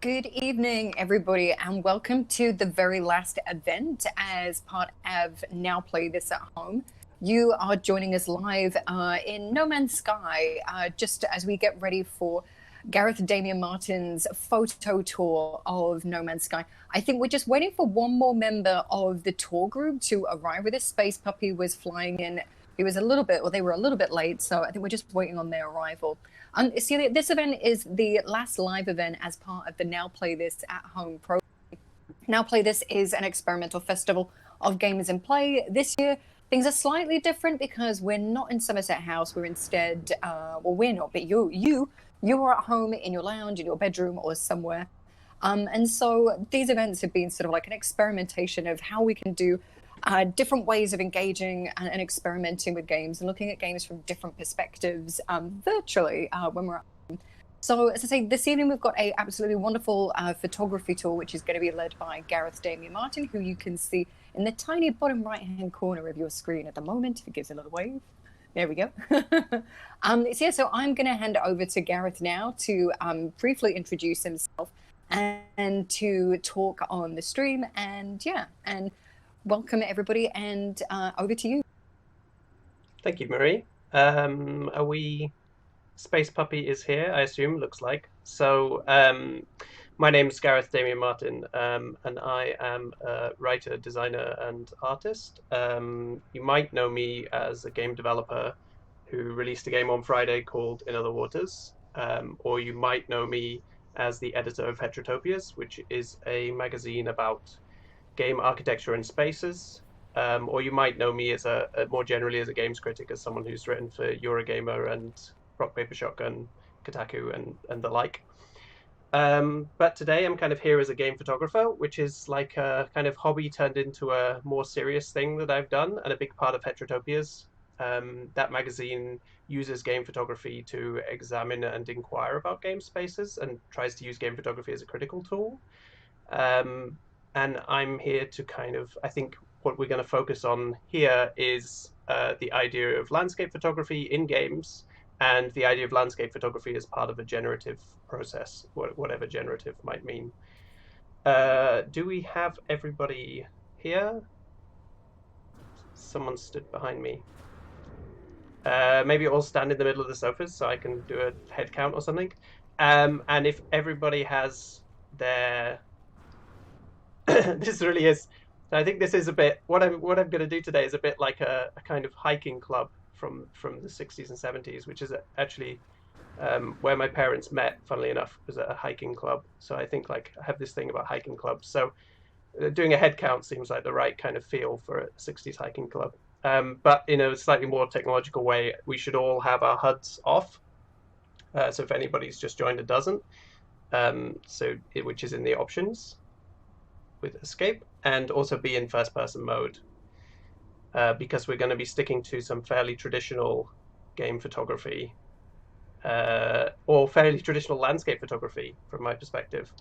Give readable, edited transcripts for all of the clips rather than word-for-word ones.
Good evening, everybody, and welcome to the very last event as part of Now Play This at Home. You are joining us live in No Man's Sky, just as we get ready for Gareth Damian Martin's photo tour of No Man's Sky. I think we're just waiting for one more member of the tour group to arrive with us. Space Puppy was flying in. He was a little bit, well, they were a little bit late, so I think we're just waiting on their arrival. Celia, this event is the last live event as part of the Now Play This at Home program. Now Play This is an experimental festival of games in play. This year, things are slightly different because we're not in Somerset House. We're instead, well, we're not, but you are at home in your lounge, in your bedroom, or somewhere. And so these events have been sort of like an experimentation of how we can do different ways of engaging and experimenting with games and looking at games from different perspectives virtually when we're at home. So as I say, this evening we've got a absolutely wonderful photography tour, which is going to be led by Gareth Damian Martin, who you can see in the tiny bottom right-hand corner of your screen at the moment. If it gives a little wave. There we go. So I'm going to hand it over to Gareth now to briefly introduce himself and to talk on the stream and welcome everybody, and over to you. Thank you, Marie. Space Puppy is here, I assume, looks like. So, my name's Gareth Damian Martin, and I am a writer, designer, and artist. You might know me as a game developer who released a game on Friday called In Other Waters, or you might know me as the editor of Heterotopias, which is a magazine about game architecture and spaces, or you might know me as more generally as a games critic, as someone who's written for Eurogamer and Rock Paper Shotgun, Kotaku, and the like. But today I'm kind of here as a game photographer, which is like a kind of hobby turned into a more serious thing that I've done, and a big part of Heterotopias. That magazine uses game photography to examine and inquire about game spaces and tries to use game photography as a critical tool. And I'm here to I think what we're going to focus on here is the idea of landscape photography in games, and the idea of landscape photography as part of a generative process, whatever generative might mean. Do we have everybody here? Someone stood behind me. Maybe all stand in the middle of the sofas so I can do a head count or something. And if everybody has their this really is. I think this is a bit what I'm going to do today is a bit like a kind of hiking club from the 60s and 70s, which is actually where my parents met. Funnily enough, was at a hiking club. So I think like I have this thing about hiking clubs. So doing a head count seems like the right kind of feel for a 60s hiking club. But in a slightly more technological way, we should all have our HUDs off. So if anybody's just joined and doesn't, which is in the options with escape, and also be in first person mode, because we're going to be sticking to some fairly traditional game photography, or fairly traditional landscape photography from my perspective.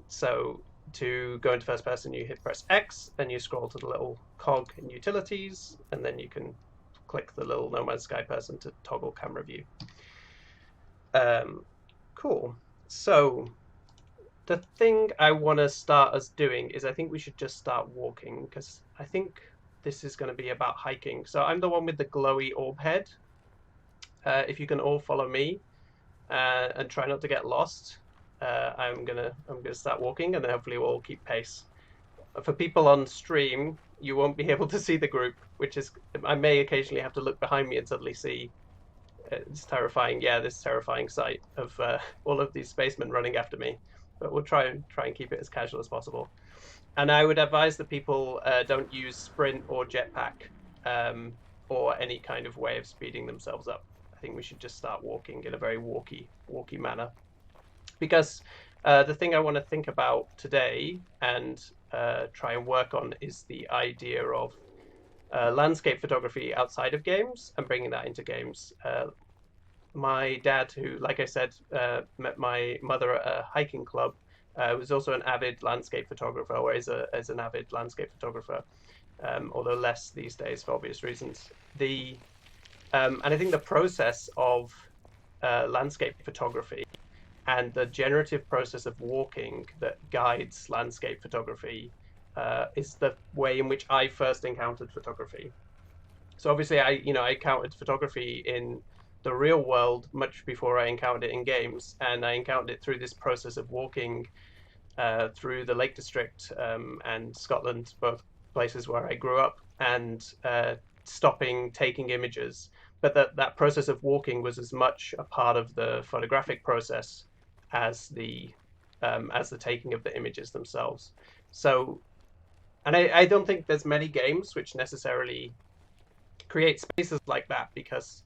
So to go into first person, you press X and you scroll to the little cog in utilities, and then you can click the little No Man's Sky person to toggle camera view. Cool. So the thing I want to start us doing is I think we should just start walking, because I think this is going to be about hiking. So I'm the one with the glowy orb head. If you can all follow me and try not to get lost, I'm gonna start walking, and then hopefully we'll all keep pace. For people on stream, you won't be able to see the group, which is I may occasionally have to look behind me and suddenly see it's terrifying. Yeah, this terrifying sight of all of these spacemen running after me. But we'll try and keep it as casual as possible. And I would advise that people don't use sprint or jetpack, or any kind of way of speeding themselves up. I think we should just start walking in a very walky manner, because the thing I want to think about today and try and work on is the idea of landscape photography outside of games and bringing that into games. My dad, who, like I said, met my mother at a hiking club, was also an avid landscape photographer, or is an avid landscape photographer, although less these days for obvious reasons. And I think the process of landscape photography and the generative process of walking that guides landscape photography is the way in which I first encountered photography. So obviously, I encountered photography in the real world much before I encountered it in games, and I encountered it through this process of walking through the Lake District and Scotland, both places where I grew up, and stopping, taking images. But that process of walking was as much a part of the photographic process as the taking of the images themselves. So, and I don't think there's many games which necessarily create spaces like that, because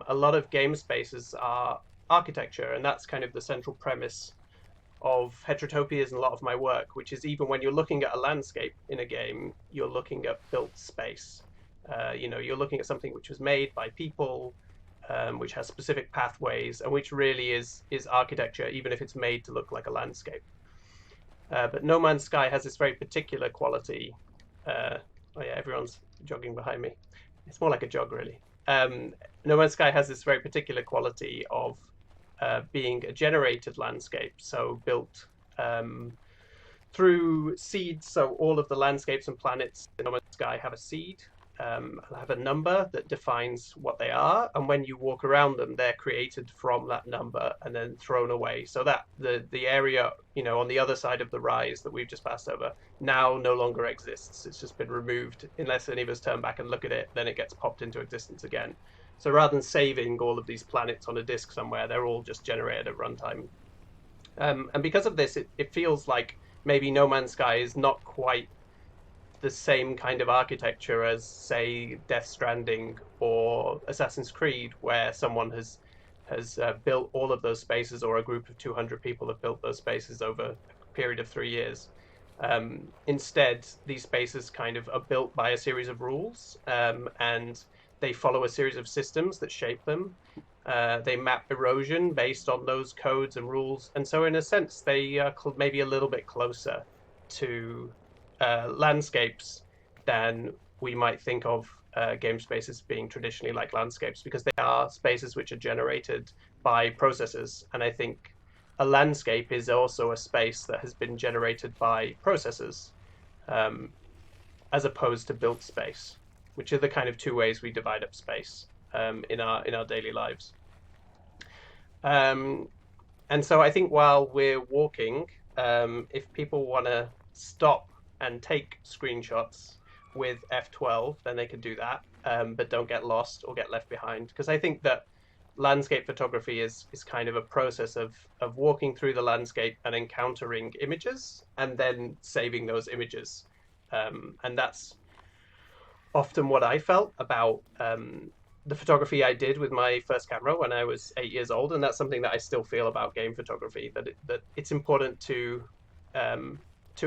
a lot of game spaces are architecture, and that's kind of the central premise of Heterotopias and a lot of my work, which is even when you're looking at a landscape in a game, you're looking at built space. You're looking at something which was made by people, which has specific pathways, and which really is architecture, even if it's made to look like a landscape. But No Man's Sky has this very particular quality. Oh yeah, everyone's jogging behind me. It's more like a jog, really. No Man's Sky has this very particular quality of being a generated landscape, so built through seeds. So all of the landscapes and planets in No Man's Sky have a seed, have a number that defines what they are, and when you walk around them, they're created from that number and then thrown away. So that the area, on the other side of the rise that we've just passed over now no longer exists. It's just been removed. Unless any of us turn back and look at it, then it gets popped into existence again. So rather than saving all of these planets on a disk somewhere, they're all just generated at runtime. And because of this, it feels like maybe No Man's Sky is not quite the same kind of architecture as, say, Death Stranding or Assassin's Creed, where someone has built all of those spaces, or a group of 200 people have built those spaces over a period of 3 years. Instead, these spaces kind of are built by a series of rules, and they follow a series of systems that shape them. They map erosion based on those codes and rules, and so in a sense, they are maybe a little bit closer to landscapes than we might think of game spaces being traditionally like landscapes, because they are spaces which are generated by processes. And I think a landscape is also a space that has been generated by processes, as opposed to built space, which are the kind of two ways we divide up space in our daily lives. And so I think while we're walking, if people want to stop and take screenshots with F12, then they can do that, but don't get lost or get left behind. Because I think that landscape photography is kind of a process of walking through the landscape and encountering images and then saving those images. And that's often what I felt about the photography I did with my first camera when I was 8 years old. And that's something that I still feel about game photography, that it's important to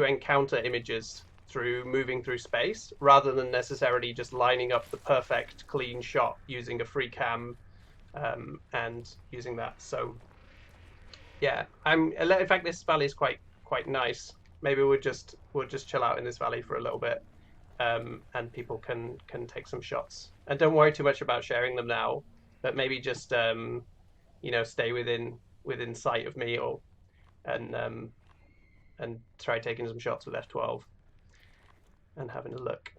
encounter images through moving through space, rather than necessarily just lining up the perfect clean shot using a free cam and using that. So yeah, in fact, this valley is quite nice. Maybe we'll just chill out in this valley for a little bit, and people can take some shots. And don't worry too much about sharing them now, but maybe just stay within sight of me, and try taking some shots with F12 and having a look.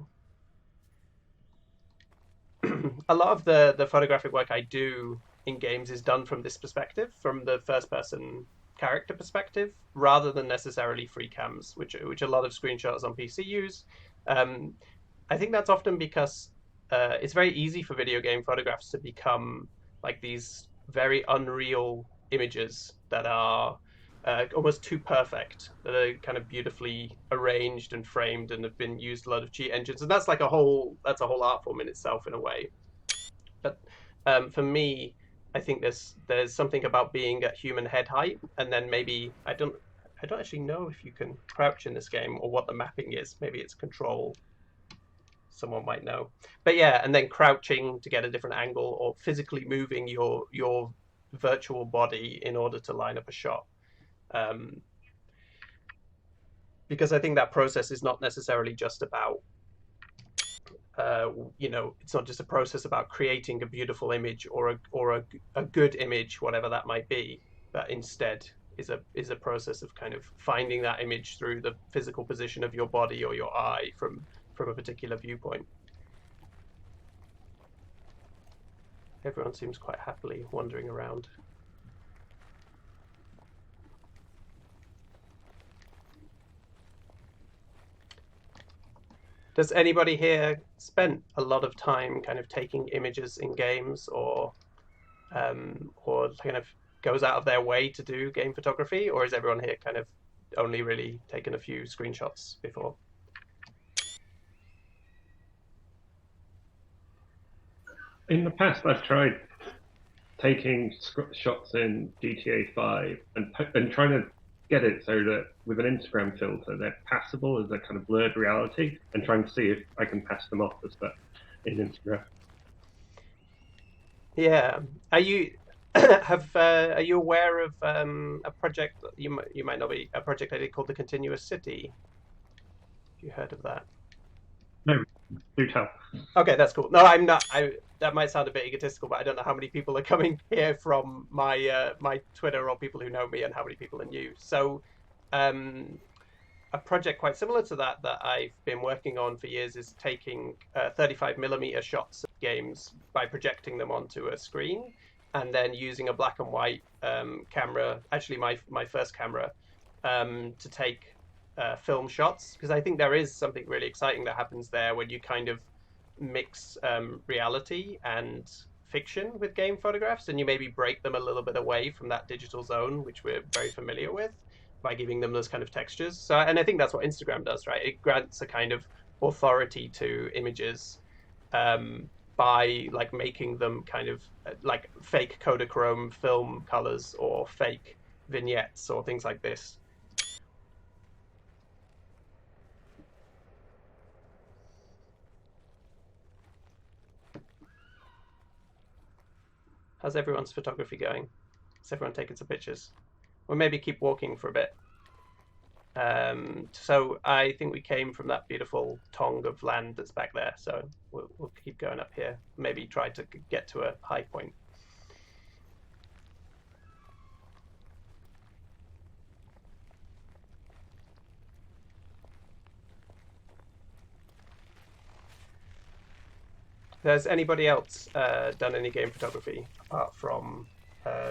A lot of the photographic work I do in games is done from this perspective, from the first person character perspective, rather than necessarily free cams, which a lot of screenshots on PC use. I think that's often because it's very easy for video game photographs to become like these very unreal images that are almost too perfect, that are kind of beautifully arranged and framed and have been used a lot of cheat engines, and that's a whole art form in itself in a way. But for me, I think there's something about being at human head height, and then maybe I don't actually know if you can crouch in this game or what the mapping is. Maybe it's control. Someone might know. But yeah, and then crouching to get a different angle, or physically moving your virtual body in order to line up a shot. Because I think that process is not necessarily just about it's not just a process about creating a beautiful image or a good image, whatever that might be. but instead is a process of kind of finding that image through the physical position of your body or your eye from a particular viewpoint. Everyone seems quite happily wandering around. Does anybody here spend a lot of time kind of taking images in games, or kind of goes out of their way to do game photography, or is everyone here kind of only really taken a few screenshots before? In the past, I've tried taking shots in GTA 5 and trying to get it so that with an Instagram filter, they're passable as a kind of blurred reality, and trying to see if I can pass them off as that in Instagram. Yeah. Are you are you aware of a project you might not be, a project I did called the Continuous City? Have you heard of that? No, do tell. Okay, that's cool. No, I'm not. That might sound a bit egotistical, but I don't know how many people are coming here from my my Twitter or people who know me, and how many people are new. So, a project quite similar to that I've been working on for years is taking 35mm shots of games by projecting them onto a screen, and then using a black and white camera. Actually, my first camera to take film shots, because I think there is something really exciting that happens there when you kind of mix reality and fiction with game photographs, and you maybe break them a little bit away from that digital zone, which we're very familiar with, by giving them those kind of textures. So, and I think that's what Instagram does, right? It grants a kind of authority to images by like making them kind of like fake Kodachrome film colors or fake vignettes or things like this. How's everyone's photography going? Is everyone taking some pictures? Or maybe keep walking for a bit. So I think we came from that beautiful tongue of land that's back there. So we'll keep going up here. Maybe try to get to a high point. Has anybody else done any game photography apart from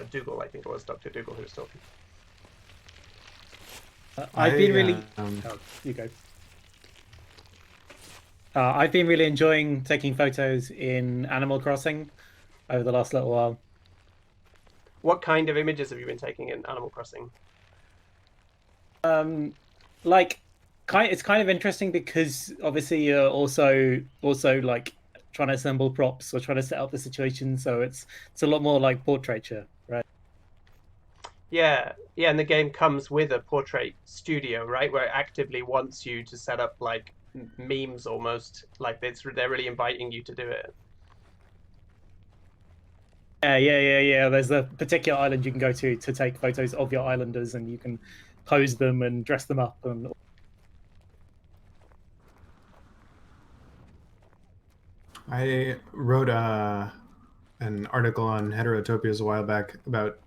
Dougal? I think it was Dr. Dougal who was talking. I've been really. Oh, you go. I've been really enjoying taking photos in Animal Crossing over the last little while. What kind of images have you been taking in Animal Crossing? It's kind of interesting because obviously you're also like trying to assemble props or trying to set up the situation, so it's a lot more like portraiture, right? Yeah, and the game comes with a portrait studio, right, where it actively wants you to set up like memes almost, like they're really inviting you to do it. Yeah. There's a particular island you can go to take photos of your islanders, and you can pose them and dress them up. And I wrote an article on Heterotopias a while back about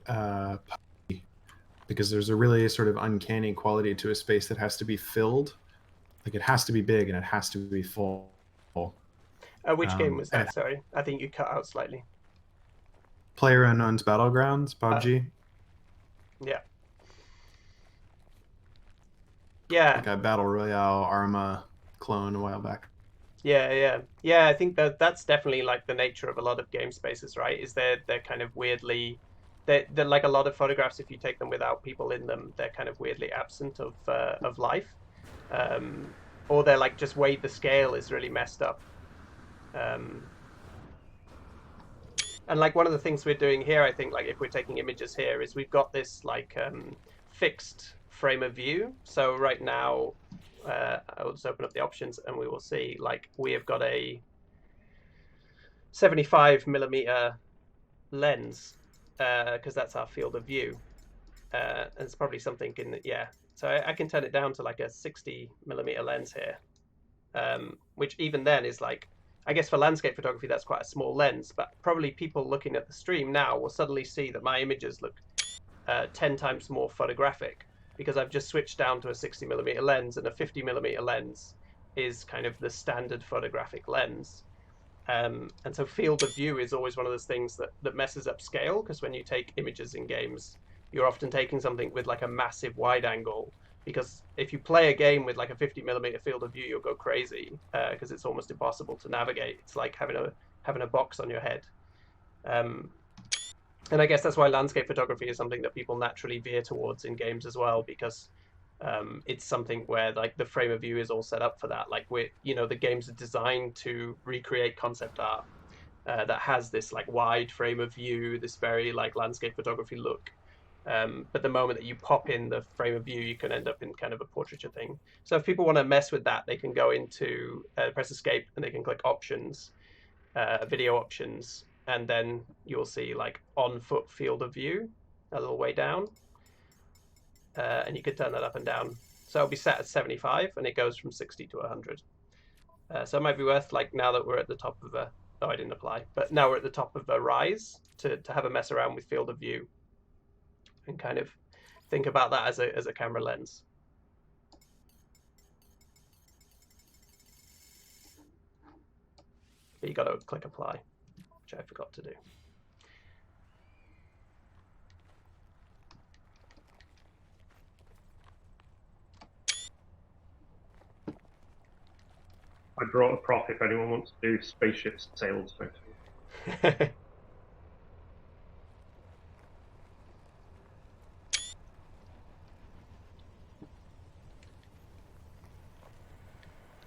because there's a really sort of uncanny quality to a space that has to be filled. Like it has to be big and it has to be full. Which game was that? Sorry, I think you cut out slightly. PlayerUnknown's Battlegrounds, PUBG. Yeah. Like a Battle Royale Arma clone a while back. Yeah. I think that's definitely like the nature of a lot of game spaces, right? Is they're kind of weirdly, they're like a lot of photographs. If you take them without people in them, they're kind of weirdly absent of life, or they're like just the scale is really messed up. And like one of the things we're doing here, I think, like if we're taking images here, is we've got this like fixed frame of view. So right now, I'll just open up the options and we will see, like, we have got a 75mm lens, because that's our field of view. And it's probably something in the, so I can turn it down to like a 60mm lens here, which even then is like, I guess for landscape photography, that's quite a small lens, but probably people looking at the stream now will suddenly see that my images look 10 times more photographic, because I've just switched down to a 60mm lens, and a 50mm lens is kind of the standard photographic lens. And so field of view is always one of those things that messes up scale, because when you take images in games, you're often taking something with like a massive wide angle, because if you play a game with like a 50mm field of view, you'll go crazy, because it's almost impossible to navigate. It's like having a box on your head. And I guess that's why landscape photography is something that people naturally veer towards in games as well, because it's something where like the frame of view is all set up for that. Like the games are designed to recreate concept art that has this like wide frame of view, this very like landscape photography look. But the moment that you pop in the frame of view, you can end up in kind of a portraiture thing. So if people want to mess with that, they can go into press escape, and they can click options, video options, and then you'll see like on foot field of view a little way down, and you can turn that up and down. So it'll be set at 75, and it goes from 60 to 100. So it might be worth, like, now that we're at the top of a, oh, I didn't apply, but now we're at the top of a rise, to have a mess around with field of view and kind of think about that as a camera lens. But you got to click apply, which I forgot to do. I brought a prop if anyone wants to do spaceship sales photo.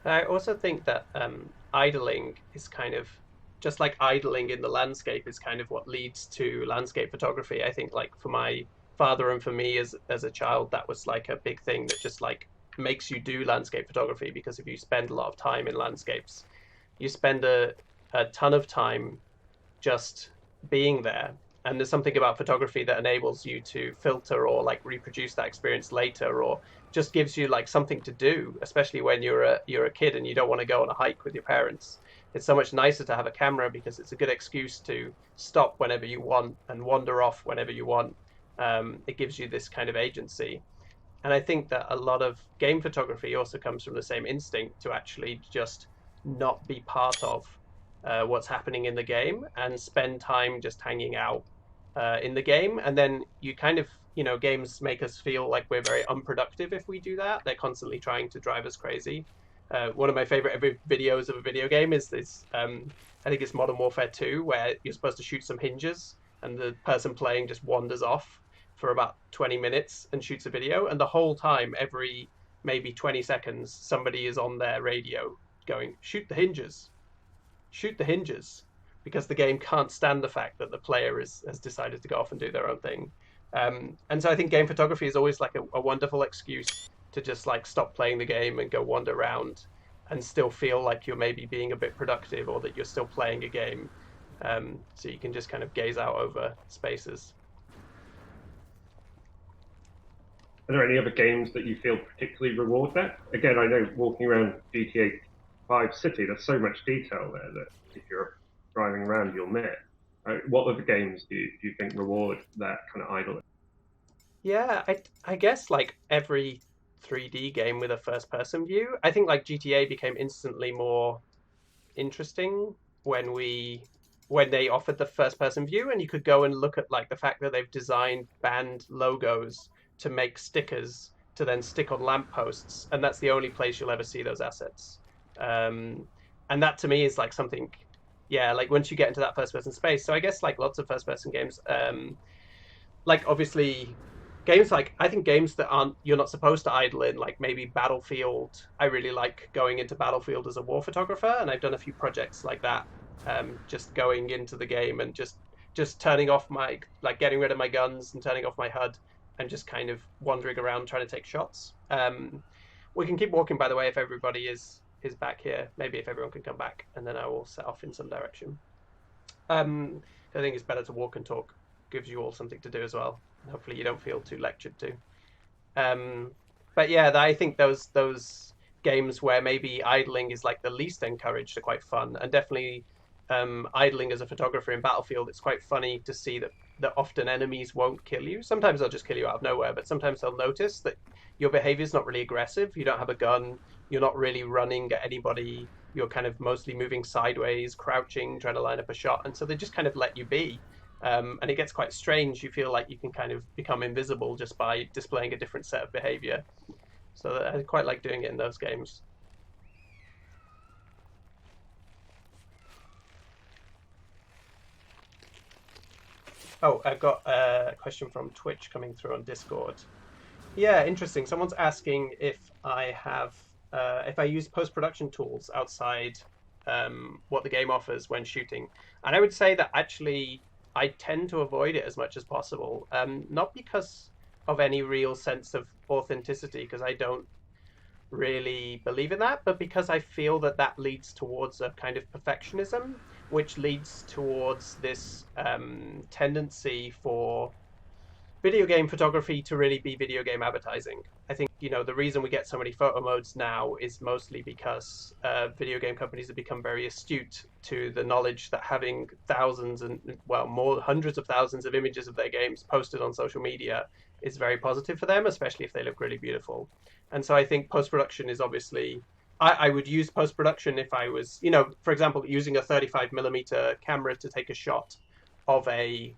I also think that idling is kind of, just like idling in the landscape is kind of what leads to landscape photography. I think, like, for my father and for me as a child, that was like a big thing that just like makes you do landscape photography, because if you spend a lot of time in landscapes, you spend a ton of time just being there. And there's something about photography that enables you to filter or like reproduce that experience later, or just gives you like something to do, especially when you're a kid and you don't want to go on a hike with your parents. It's so much nicer to have a camera, because it's a good excuse to stop whenever you want and wander off whenever you want. It gives you this kind of agency. And I think that a lot of game photography also comes from the same instinct to actually just not be part of what's happening in the game and spend time just hanging out in the game. And then you kind of, games make us feel like we're very unproductive if we do that. They're constantly trying to drive us crazy. One of my favorite videos of a video game is this, I think it's Modern Warfare 2, where you're supposed to shoot some hinges and the person playing just wanders off for about 20 minutes and shoots a video. And the whole time, every maybe 20 seconds, somebody is on their radio going, shoot the hinges, because the game can't stand the fact that the player has decided to go off and do their own thing. And so I think game photography is always like a wonderful excuse to just like stop playing the game and go wander around and still feel like you're maybe being a bit productive, or that you're still playing a game. So you can just kind of gaze out over spaces. Are there any other games that you feel particularly reward that? Again, I know walking around GTA 5 City, there's so much detail there that if you're driving around, you'll miss. What other games do you think reward that kind of idling? Yeah, I guess like every 3D game with a first-person view. I think like GTA became instantly more interesting when they offered the first-person view, and you could go and look at like the fact that they've designed band logos to make stickers to then stick on lampposts, and that's the only place you'll ever see those assets. And that to me is like something, yeah, like once you get into that first-person space. So I guess like lots of first-person games, like obviously games like, I think games that you're not supposed to idle in, like maybe Battlefield. I really like going into Battlefield as a war photographer, and I've done a few projects like that, just going into the game and just turning off my, like getting rid of my guns and turning off my HUD and just kind of wandering around trying to take shots. We can keep walking, by the way, if everybody is back here. Maybe if everyone can come back, and then I will set off in some direction. I think it's better to walk and talk. Gives you all something to do as well. Hopefully you don't feel too lectured to. But yeah, I think those games where maybe idling is like the least encouraged are quite fun. And definitely idling as a photographer in Battlefield, it's quite funny to see that that often enemies won't kill you. Sometimes they'll just kill you out of nowhere, but sometimes they'll notice that your behavior is not really aggressive. You don't have a gun. You're not really running at anybody. You're kind of mostly moving sideways, crouching, trying to line up a shot. And so they just kind of let you be. And it gets quite strange. You feel like you can kind of become invisible just by displaying a different set of behavior. So I quite like doing it in those games. Oh, I've got a question from Twitch coming through on Discord. Yeah, interesting. Someone's asking if I have, if I use post-production tools outside what the game offers when shooting. And I would say that actually I tend to avoid it as much as possible. Not because of any real sense of authenticity, because I don't really believe in that, but because I feel that that leads towards a kind of perfectionism, which leads towards this tendency for video game photography to really be video game advertising. I think, you know, the reason we get so many photo modes now is mostly because video game companies have become very astute to the knowledge that having thousands and, well, more hundreds of thousands of images of their games posted on social media is very positive for them, especially if they look really beautiful. And so I think post-production is obviously, I would use post-production if I was, you know, for example, using a 35mm camera to take a shot of a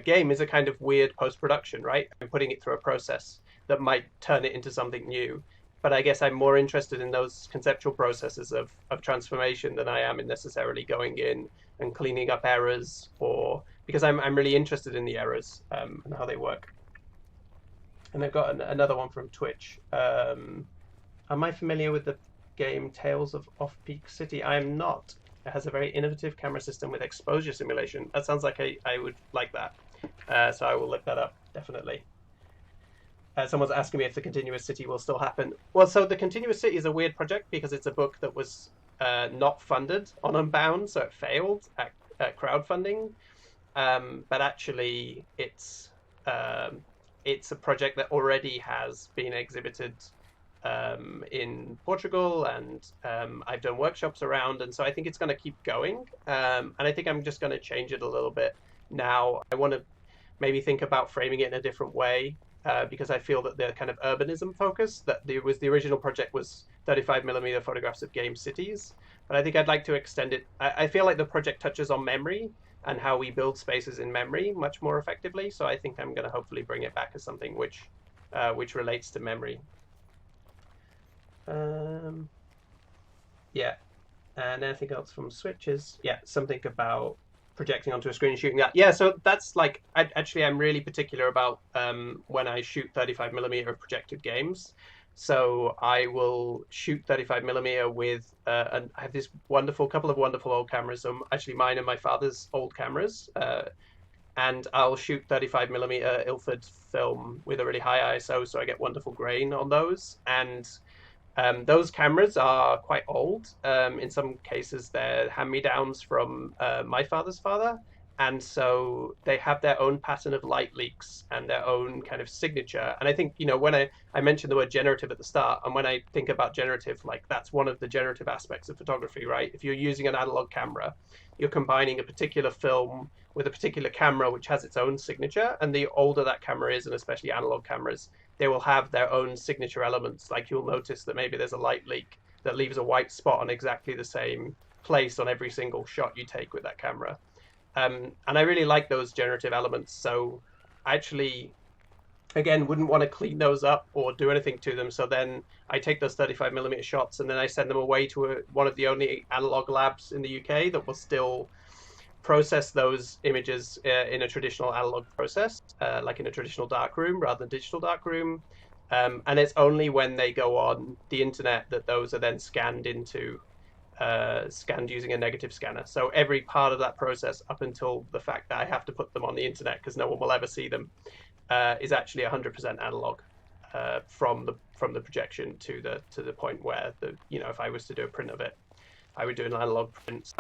game is a kind of weird post-production, right? I'm putting it through a process that might turn it into something new. But I guess I'm more interested in those conceptual processes of transformation than I am in necessarily going in and cleaning up errors, or because I'm really interested in the errors and how they work. And I've got another one from Twitch. Am I familiar with the game Tales of Off-Peak City? I am not. It has a very innovative camera system with exposure simulation. That sounds like I would like that. So I will look that up, definitely. Someone's asking me if the Continuous City will still happen. Well, so the Continuous City is a weird project because it's a book that was not funded on Unbound, so it failed at crowdfunding. But actually, it's a project that already has been exhibited in Portugal, and I've done workshops around, and so I think it's going to keep going. And I think I'm just going to change it a little bit now. I want to maybe think about framing it in a different way, because I feel that the kind of urbanism focus that the original project was 35mm photographs of game cities, but I think I'd like to extend it. I feel like the project touches on memory and how we build spaces in memory much more effectively. So I think I'm going to hopefully bring it back as something which relates to memory. Yeah, and anything else from Switch is, yeah, something about projecting onto a screen and shooting that. Yeah, so that's like, actually I'm really particular about when I shoot 35mm projected games. So I will shoot 35mm with, and I have this couple of wonderful old cameras. Actually mine and my father's old cameras. And I'll shoot 35mm Ilford film with a really high ISO, so I get wonderful grain on those. And those cameras are quite old. In some cases, they're hand-me-downs from my father's father. And so they have their own pattern of light leaks and their own kind of signature. And I think, you know, when I mentioned the word generative at the start, and when I think about generative, like that's one of the generative aspects of photography, right? If you're using an analog camera, you're combining a particular film with a particular camera, which has its own signature. And the older that camera is, and especially analog cameras, they will have their own signature elements. Like you'll notice that maybe there's a light leak that leaves a white spot on exactly the same place on every single shot you take with that camera. And I really like those generative elements. So I actually, again, wouldn't want to clean those up or do anything to them. So then I take those 35mm shots and then I send them away to one of the only analog labs in the UK that will still process those images in a traditional analog process, like in a traditional darkroom rather than digital darkroom. And it's only when they go on the internet that those are then scanned using a negative scanner. So every part of that process up until the fact that I have to put them on the internet because no one will ever see them is actually 100% analog from the projection to the point where if I was to do a print of it, I would do an analog print.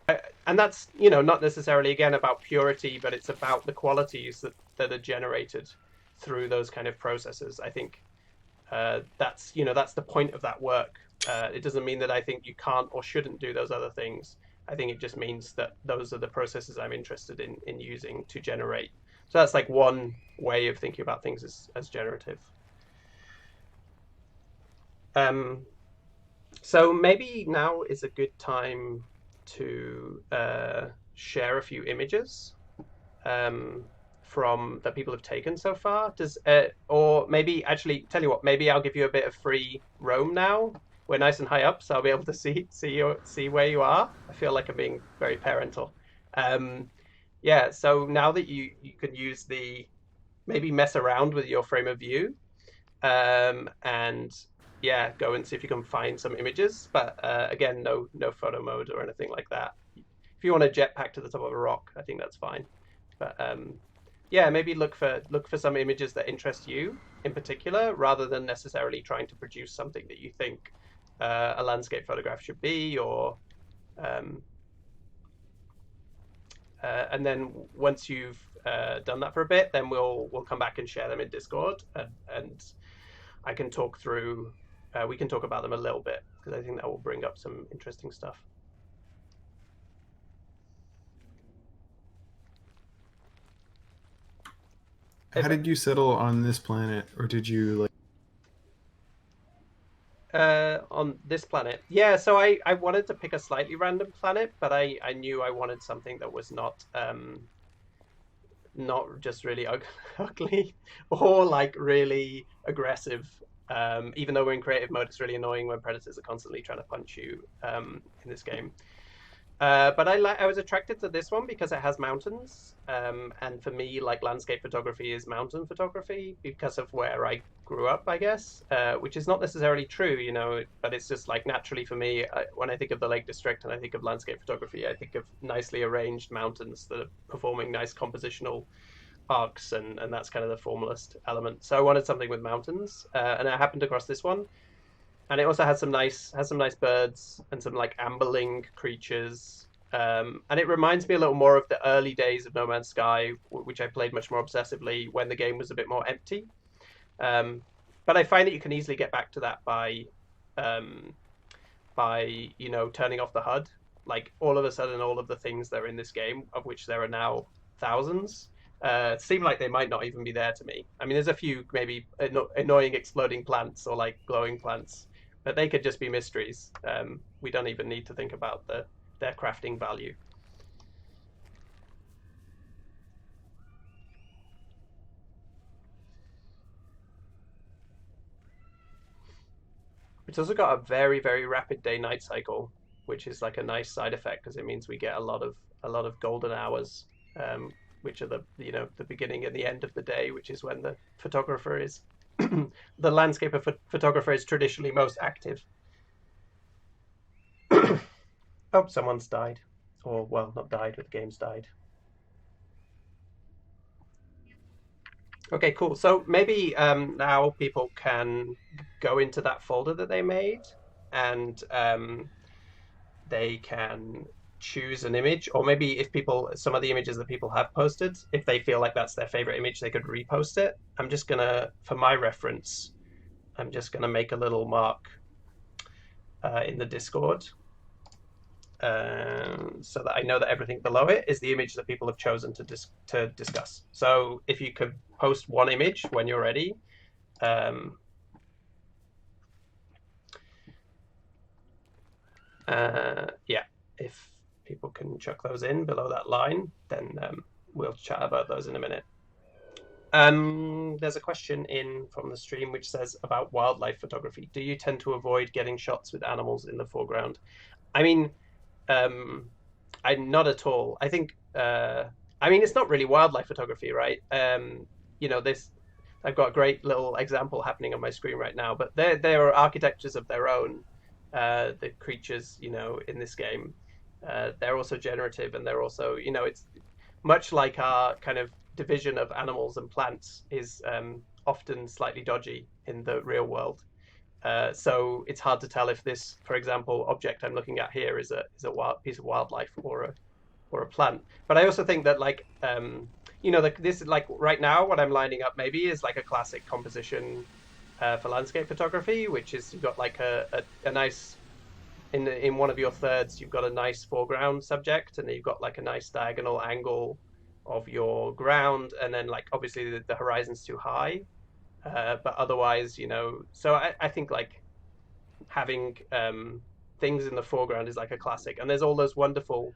And that's, not necessarily again about purity, but it's about the qualities that are generated through those kind of processes. I think that's the point of that work. It doesn't mean that I think you can't or shouldn't do those other things, I think it just means that those are the processes I'm interested in using to generate. So that's like one way of thinking about things as generative. So maybe now is a good time to share a few images from that people have taken so far. Or maybe actually tell you what, maybe I'll give you a bit of free roam now. We're nice and high up, so I'll be able to see where you are. I feel like I'm being very parental. Yeah, so now that you can use maybe mess around with your frame of view, and yeah, go and see if you can find some images. But again, no photo mode or anything like that. If you want to jetpack to the top of a rock, I think that's fine. But yeah, maybe look for some images that interest you in particular, rather than necessarily trying to produce something that you think a landscape photograph should be, or and then once you've done that for a bit, then we'll come back and share them in Discord, and I can talk through. We can talk about them a little bit, because I think that will bring up some interesting stuff. How did you settle on this planet, or did you like? On this planet, yeah. So I wanted to pick a slightly random planet, but I knew I wanted something that was not just really ugly or like really aggressive. Even though we're in creative mode, it's really annoying when predators are constantly trying to punch you in this game. But I was attracted to this one because it has mountains, and for me, like, landscape photography is mountain photography because of where I grew up, I guess, which is not necessarily true, you know, but it's just like naturally for me, when I think of the Lake District and I think of landscape photography, I think of nicely arranged mountains that are performing nice compositional arcs, and that's kind of the formalist element. So I wanted something with mountains, and I happened across this one. And it also has some nice birds and some like ambling creatures, and it reminds me a little more of the early days of No Man's Sky, which I played much more obsessively when the game was a bit more empty. But I find that you can easily get back to that by you know, turning off the HUD. Like, all of a sudden, all of the things that are in this game, of which there are now thousands, seem like they might not even be there to me. I mean, there's a few maybe annoying exploding plants or like glowing plants, but they could just be mysteries. We don't even need to think about their crafting value. It's also got a very, very rapid day-night cycle, which is like a nice side effect because it means we get a lot of golden hours, which are the beginning and the end of the day, which is when the photographer is the landscape photographer is traditionally most active. Oh, someone's died. Or, well, not died, but the game's died. Okay, cool. So maybe now people can go into that folder that they made, and they can choose an image, or maybe if some of the images that people have posted, if they feel like that's their favorite image, they could repost it. I'm just gonna, for my reference, I'm just gonna make a little mark in the Discord, so that I know that everything below it is the image that people have chosen to discuss. So if you could post one image when you're ready. Yeah, if people can chuck those in below that line, then we'll chat about those in a minute. There's a question in from the stream which says about wildlife photography. Do you tend to avoid getting shots with animals in the foreground? I mean, I'm not at all. I think, I mean, it's not really wildlife photography, right? You know, I've got a great little example happening on my screen right now, but there are architectures of their own. The creatures, you know, in this game, they're also generative, and they're also, you know, it's much like our kind of division of animals and plants is often slightly dodgy in the real world. So it's hard to tell if this, for example, object I'm looking at here is a wild piece of wildlife or a plant. But I also think that, like, you know, this is like right now what I'm lining up maybe is like a classic composition for landscape photography, which is you've got like a nice in one of your thirds, you've got a nice foreground subject, and then you've got like a nice diagonal angle of your ground, and then like obviously the horizon's too high, but otherwise, so I think like having things in the foreground is like a classic, and there's all those wonderful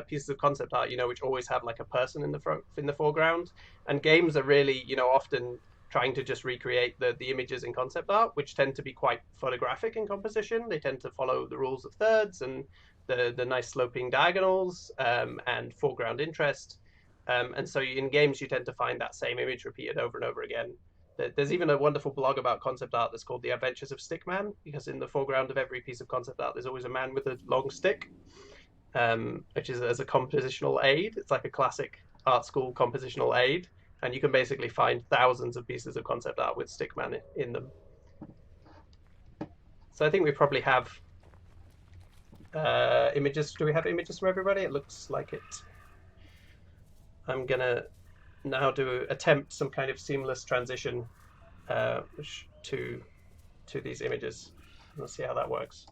pieces of concept art, which always have like a person in the foreground, and games are really, often trying to just recreate the images in concept art, which tend to be quite photographic in composition. They tend to follow the rules of thirds and the nice sloping diagonals, and foreground interest. And so in games, you tend to find that same image repeated over and over again. There's even a wonderful blog about concept art that's called The Adventures of Stickman, because in the foreground of every piece of concept art, there's always a man with a long stick, which is as a compositional aid. It's like a classic art school compositional aid. And you can basically find thousands of pieces of concept art with Stickman in them. So I think we probably have images. Do we have images for everybody? It looks like it. I'm going to now attempt some kind of seamless transition to these images. Let's see how that works.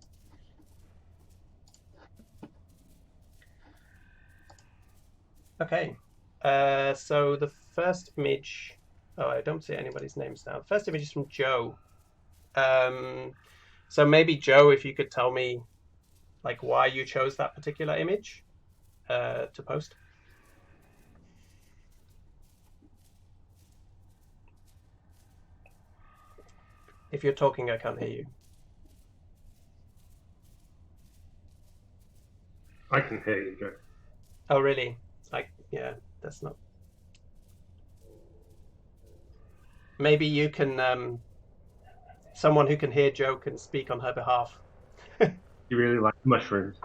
Okay. So the first image, I don't see anybody's names now. The first image is from Joe. So maybe Joe, if you could tell me like why you chose that particular image to post. If you're talking, I can't hear you. I can hear you, Joe. Oh, really? Yeah, that's not. Maybe you can, someone who can hear Joe can speak on her behalf. You really like mushrooms.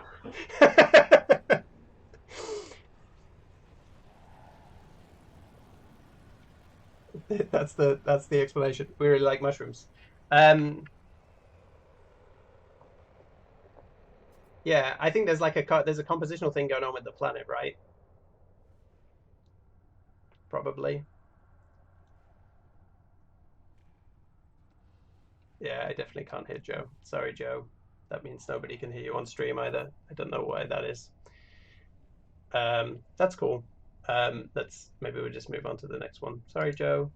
That's the explanation. We really like mushrooms. Yeah, I think there's there's a compositional thing going on with the planet, right? Probably. Yeah, I definitely can't hear Joe. Sorry, Joe. That means nobody can hear you on stream either. I don't know why that is. That's cool. Maybe we'll just move on to the next one. Sorry, Joe.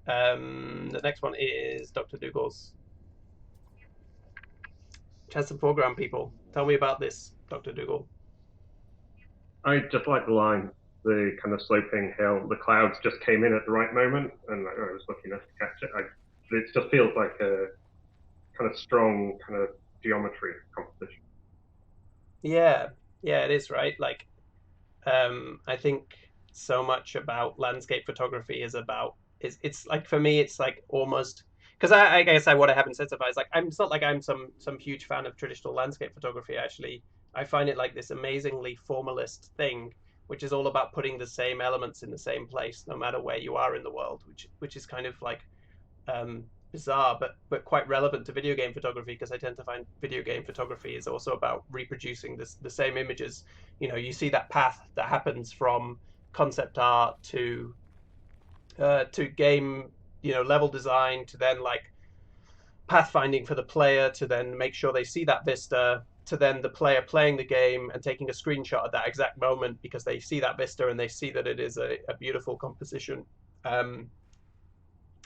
The next one is Dr. Dougal's. Which has some foreground people. Tell me about this, Dr. Dougal. I just like the line, the kind of sloping hill. The clouds just came in at the right moment, and I was lucky enough to catch it. It just feels like a kind of strong kind of geometry composition. Yeah, it is, right? Like, I think so much about landscape photography is about it's like, for me, it's like almost, because I guess what I haven't said so far is like, it's not like I'm some huge fan of traditional landscape photography. Actually, I find it like this amazingly formalist thing, which is all about putting the same elements in the same place, no matter where you are in the world, which is kind of like bizarre, but quite relevant to video game photography, because I tend to find video game photography is also about reproducing the same images. You see that path that happens from concept art to game, level design, to then like pathfinding for the player, to then make sure they see that vista, to then the player playing the game and taking a screenshot at that exact moment because they see that vista and they see that it is a beautiful composition.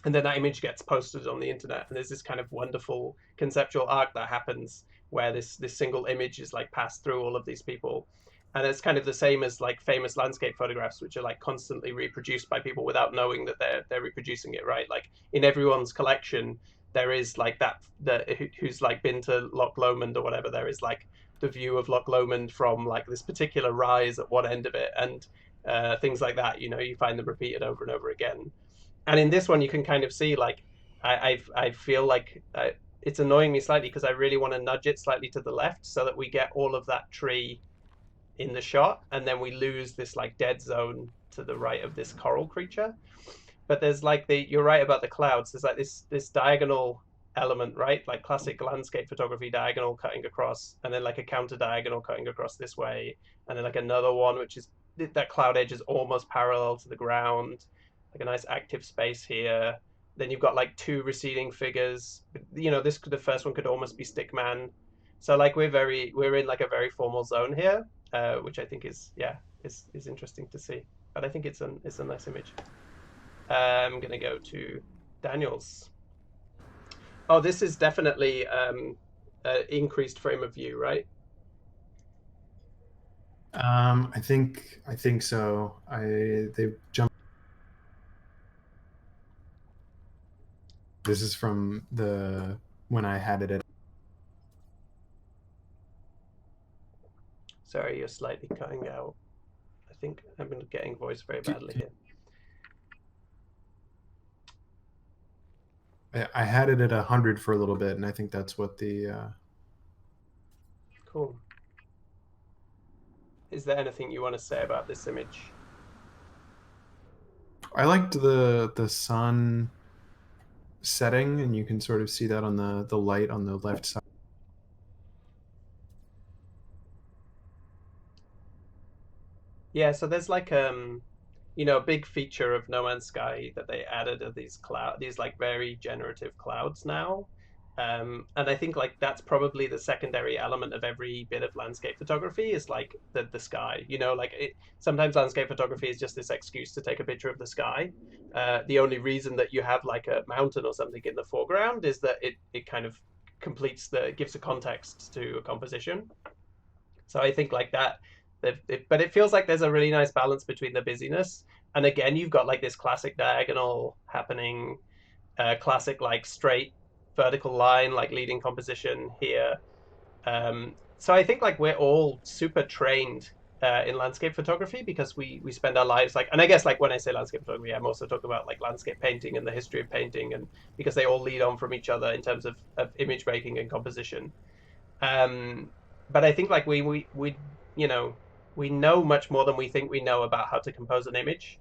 And then that image gets posted on the internet, and there's this kind of wonderful conceptual arc that happens where this single image is like passed through all of these people. And it's kind of the same as like famous landscape photographs, which are like constantly reproduced by people without knowing that they're reproducing it, right? Like in everyone's collection, there is like who's like been to Loch Lomond or whatever, there is like the view of Loch Lomond from like this particular rise at one end of it, and things like that. You find them repeated over and over again. And in this one, you can kind of see like I feel like it's annoying me slightly because I really want to nudge it slightly to the left so that we get all of that tree in the shot, and then we lose this like dead zone to the right of this coral creature. But there's like you're right about the clouds. There's like this diagonal element, right? Like classic landscape photography, diagonal cutting across, and then like a counter diagonal cutting across this way, and then like another one which is that cloud edge is almost parallel to the ground, like a nice active space here, Then you've got like two receding figures. You know, the first one could almost be Stickman. So like we're in like a very formal zone here, which I think is interesting to see. But I think it's a nice image. I'm gonna go to Daniel's. Oh, this is definitely increased frame of view, right? I think so. They jumped. This is from when I had it at. Sorry, you're slightly cutting out. I think I'm getting voice very badly here. I had it at 100 for a little bit, and I think that's what the. Cool. Is there anything you want to say about this image? I liked the sun setting, and you can sort of see that on the light on the left side. Yeah, so there's like you know, a big feature of No Man's Sky that they added are these like very generative clouds now. And I think like that's probably the secondary element of every bit of landscape photography is like the sky. You know, like sometimes landscape photography is just this excuse to take a picture of the sky. The only reason that you have like a mountain or something in the foreground is that it kind of gives a context to a composition. So I think like that. But it feels like there's a really nice balance between the busyness and again you've got like this classic diagonal happening, classic like straight vertical line like leading composition here. So I think like we're all super trained in landscape photography because we spend our lives like, and I guess like when I say landscape photography I'm also talking about like landscape painting and the history of painting, and because they all lead on from each other in terms of image making and composition. But I think like we you know, we know much more than we think we know about how to compose an image,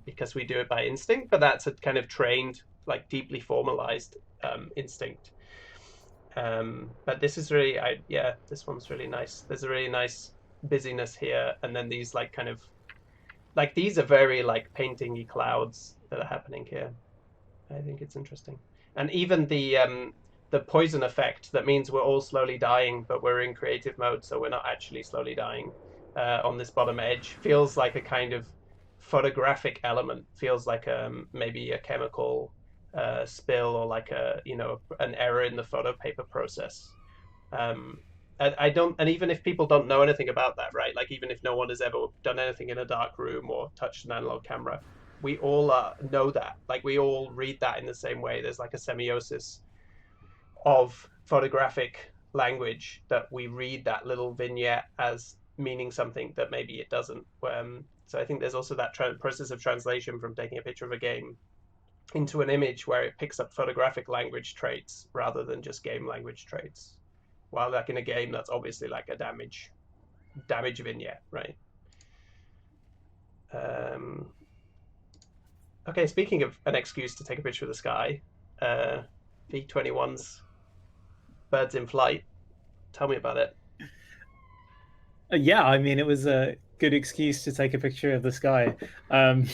because we do it by instinct, but that's a kind of trained, like deeply formalized instinct. But this is really, this one's really nice. There's a really nice busyness here, and then these like kind of, like these are very like painting-y clouds that are happening here. I think it's interesting. And even the poison effect, that means we're all slowly dying, but we're in creative mode, so we're not actually slowly dying. On this bottom edge feels like a kind of photographic element, feels like maybe a chemical spill or like an error in the photo paper process. I don't, and even if people don't know anything about that, right? Like even if no one has ever done anything in a dark room or touched an analog camera, we all know that. Like we all read that in the same way. There's like a semiosis of photographic language that we read that little vignette as meaning something that maybe it doesn't. So I think there's also that process of translation from taking a picture of a game into an image where it picks up photographic language traits rather than just game language traits. While like in a game, that's obviously like a damage vignette, right? Okay, speaking of an excuse to take a picture of the sky, V21's Birds in Flight. Tell me about it. Yeah, I mean, it was a good excuse to take a picture of the sky. I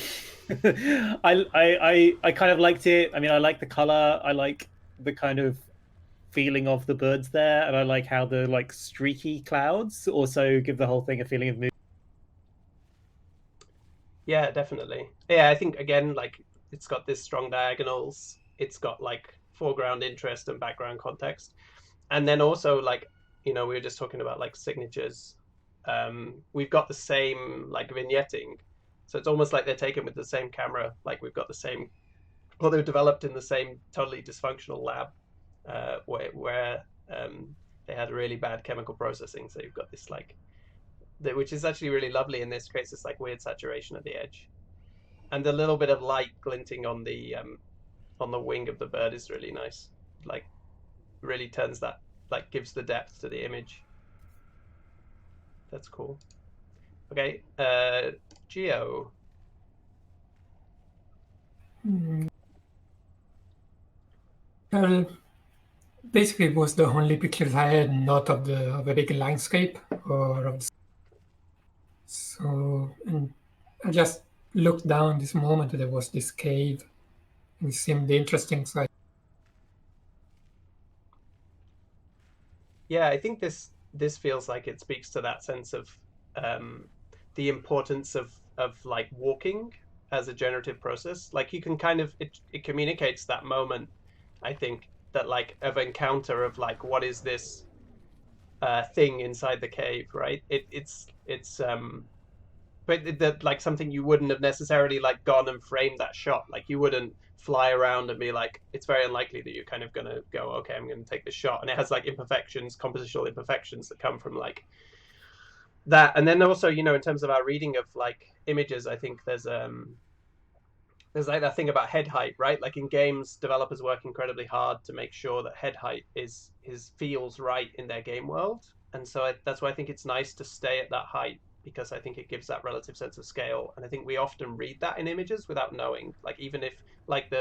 kind of liked it. I mean, I like the color. I like the kind of feeling of the birds there, and I like how the like streaky clouds also give the whole thing a feeling of movement. Yeah, definitely. Yeah, I think again, like it's got this strong diagonals. It's got like foreground interest and background context, and then also like, you know, we were just talking about like signatures. We've got the same like vignetting, so it's almost like they're taken with the same camera. Like we've got the same, well, they were developed in the same totally dysfunctional lab, where they had really bad chemical processing. So you've got this like, which is actually really lovely, and this creates this like weird saturation at the edge, and the little bit of light glinting on the wing of the bird is really nice. Like, really turns that, like, gives the depth to the image. That's cool. Okay, Geo. Well, basically it was the only pictures I had, not of the big landscape or of the... So, and I just looked down this moment, there was this cave and seemed interesting. So Yeah, I think this feels like it speaks to that sense of the importance of like walking as a generative process. Like you can kind of it communicates that moment, I think, that like of encounter of like what is this thing inside the cave, right? It's but that like something you wouldn't have necessarily like gone and framed that shot. Like you wouldn't fly around and be like, it's very unlikely that you're kind of gonna go, okay, I'm gonna take this shot, and it has like imperfections, compositional imperfections that come from like that. And then also, you know, in terms of our reading of like images, I think there's like that thing about head height, right? Like in games, developers work incredibly hard to make sure that head height is feels right in their game world, and so that's why I think it's nice to stay at that height, because I think it gives that relative sense of scale. And I think we often read that in images without knowing, like even if like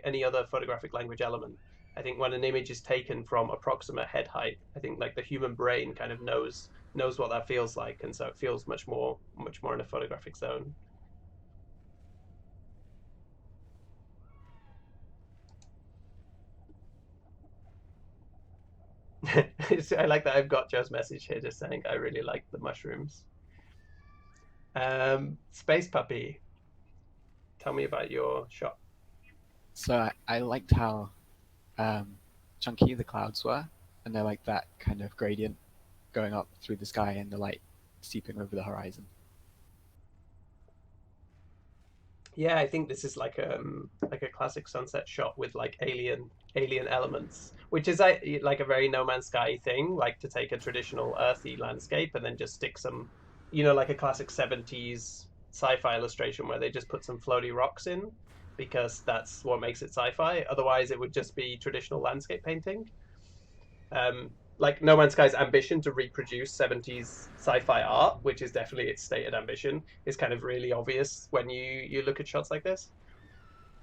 any other photographic language element, I think when an image is taken from approximate head height, I think like the human brain kind of knows what that feels like, and so it feels much more in a photographic zone. I like that I've got Joe's message here just saying I really like the mushrooms. Space Puppy, tell me about your shot. So I liked how chunky the clouds were, and they're like that kind of gradient going up through the sky and the light seeping over the horizon. Yeah, I think this is like a classic sunset shot with like alien elements, which is like a very No Man's Sky thing, like to take a traditional earthy landscape and then just stick some, you know, like a classic 70s sci-fi illustration where they just put some floaty rocks in, because that's what makes it sci-fi. Otherwise it would just be traditional landscape painting. Like No Man's Sky's ambition to reproduce 70s sci-fi art, which is definitely its stated ambition, is kind of really obvious when you look at shots like this.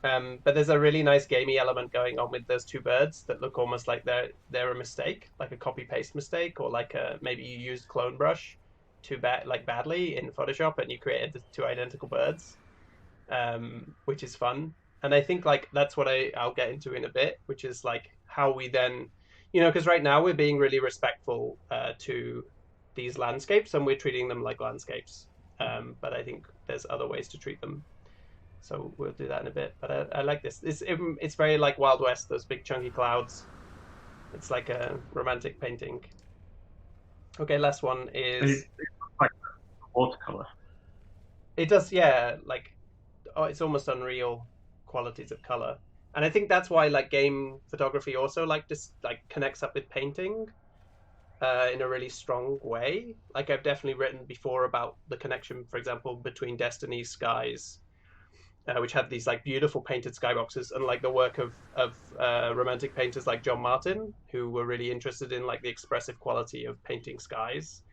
But there's a really nice gamey element going on with those two birds that look almost like they're a mistake, like a copy-paste mistake, or like maybe you used Clone Brush badly in Photoshop and you created the two identical birds, which is fun. And I think like that's what I'll get into in a bit, which is like how we then, you know, because right now we're being really respectful to these landscapes and we're treating them like landscapes. But I think there's other ways to treat them. So we'll do that in a bit. But I like this. It's very like Wild West, those big chunky clouds. It's like a romantic painting. Okay, last one is... It looks like watercolor. It does, yeah. Like, it's almost unreal qualities of color. And I think that's why like game photography also like just like connects up with painting in a really strong way. Like I've definitely written before about the connection, for example, between Destiny's skies, which had these like beautiful painted skyboxes, and like the work of romantic painters like John Martin, who were really interested in like the expressive quality of painting skies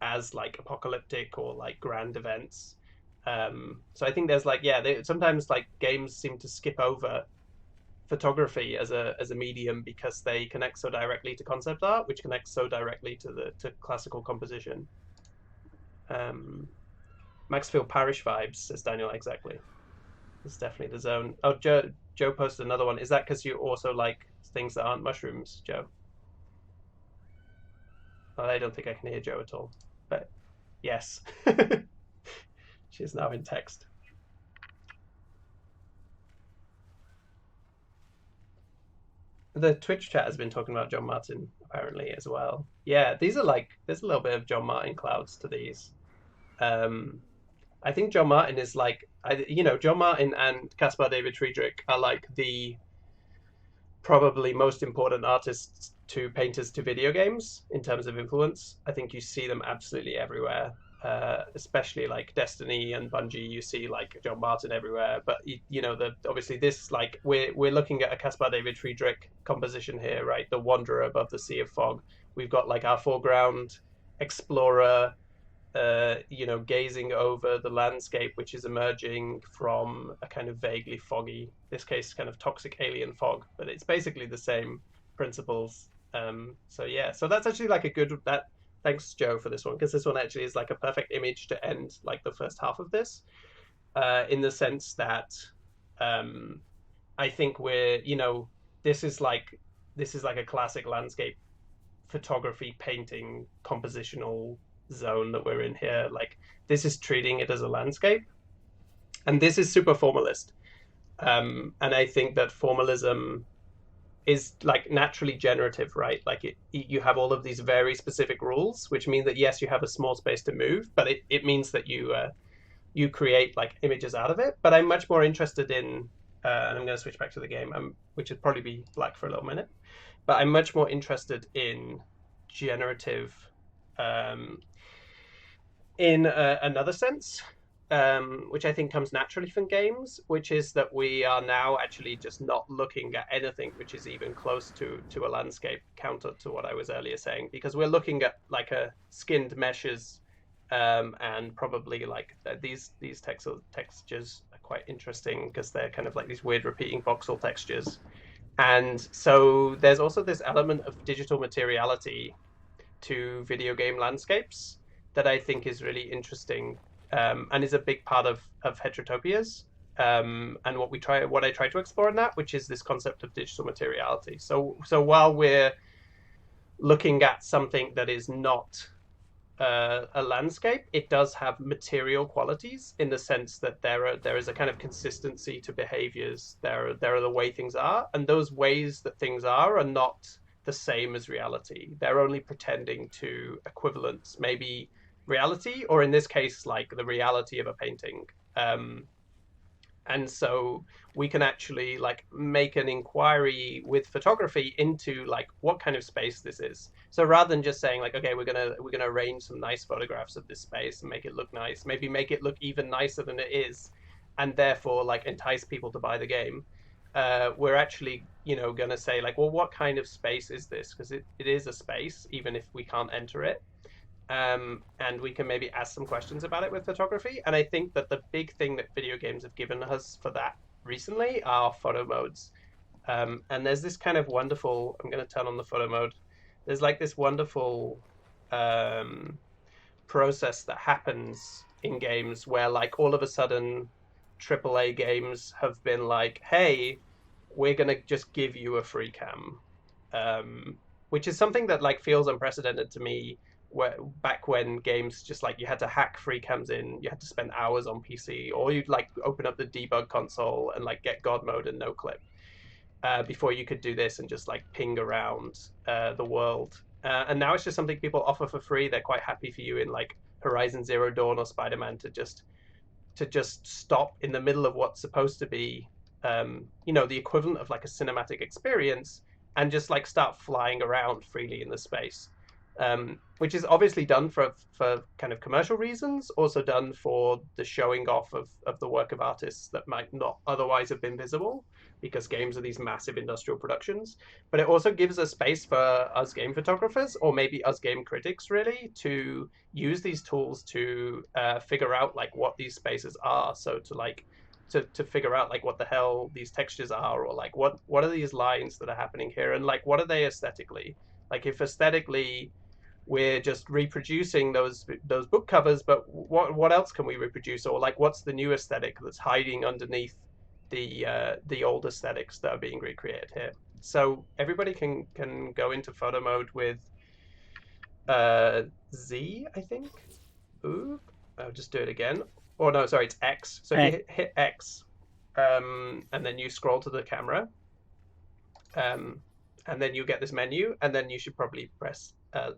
as like apocalyptic or like grand events. So I think there's like, yeah, sometimes like games seem to skip over photography as a medium because they connect so directly to concept art, which connects so directly to classical composition. Maxfield Parrish vibes, says Daniel. Exactly. It's definitely the zone. Oh, Joe posted another one. Is that because you also like things that aren't mushrooms, Joe? Oh, I don't think I can hear Joe at all. But yes. She's now in text. The Twitch chat has been talking about John Martin apparently as well. Yeah, these are like, there's a little bit of John Martin clouds to these. I think John Martin is like, John Martin and Caspar David Friedrich are like the probably most important artists to painters to video games in terms of influence. I think you see them absolutely everywhere, especially like Destiny and Bungie. You see like John Martin everywhere. But obviously this, like we're looking at a Caspar David Friedrich composition here, right? The Wanderer above the Sea of Fog. We've got like our foreground explorer, gazing over the landscape, which is emerging from a kind of vaguely foggy, this case kind of toxic alien fog, but it's basically the same principles. So that's actually like a good, thanks Joe for this one, because this one actually is like a perfect image to end like the first half of this, in the sense that I think we're, this is like a classic landscape photography, painting, compositional zone that we're in here. Like, this is treating it as a landscape, and this is super formalist. And I think that formalism is like naturally generative, right? Like you have all of these very specific rules, which mean that yes, you have a small space to move, but it means that you create like images out of it. But I'm much more interested in, and I'm going to switch back to the game, which would probably be black for a little minute, but I'm much more interested in generative, in another sense, which I think comes naturally from games, which is that we are now actually just not looking at anything which is even close to a landscape, counter to what I was earlier saying, because we're looking at like a skinned meshes, and probably like these textures are quite interesting because they're kind of like these weird repeating voxel textures. And so there's also this element of digital materiality to video game landscapes that I think is really interesting, and is a big part of Heterotopias, and what I try to explore in that, which is this concept of digital materiality. So while we're looking at something that is not a landscape, it does have material qualities in the sense that there is a kind of consistency to behaviors. There are the way things are, and those ways that things are not the same as reality. They're only pretending to equivalence maybe reality, or in this case, like the reality of a painting. And so we can actually like make an inquiry with photography into like what kind of space this is. So rather than just saying like, okay, we're gonna arrange some nice photographs of this space and make it look nice, maybe make it look even nicer than it is, and therefore like entice people to buy the game. We're actually, gonna say like, well, what kind of space is this? Because it is a space, even if we can't enter it. And we can maybe ask some questions about it with photography. And I think that the big thing that video games have given us for that recently are photo modes. And there's this kind of wonderful, I'm going to turn on the photo mode. There's like this wonderful process that happens in games where like all of a sudden AAA games have been like, hey, we're going to just give you a free cam, which is something that like feels unprecedented to me. Back when games just like you had to hack free cams in, you had to spend hours on PC, or you'd like open up the debug console and like get God mode and no clip before you could do this and just like ping around the world. And now it's just something people offer for free. They're quite happy for you in like Horizon Zero Dawn or Spider-Man to just stop in the middle of what's supposed to be the equivalent of like a cinematic experience and just like start flying around freely in the space. Which is obviously done for kind of commercial reasons, also done for the showing off of the work of artists that might not otherwise have been visible, because games are these massive industrial productions. But it also gives a space for us game photographers, or maybe us game critics really, to use these tools to figure out like what these spaces are. So to figure out like what the hell these textures are, or like what are these lines that are happening here, and like what are they aesthetically. Like if aesthetically we're just reproducing those book covers, but what else can we reproduce? Or like what's the new aesthetic that's hiding underneath the old aesthetics that are being recreated here? So everybody can go into photo mode with Z, I think. Ooh, I'll just do it again. Oh no, sorry, it's X. So if you hit X, and then you scroll to the camera, and then you get this menu, and then you should probably press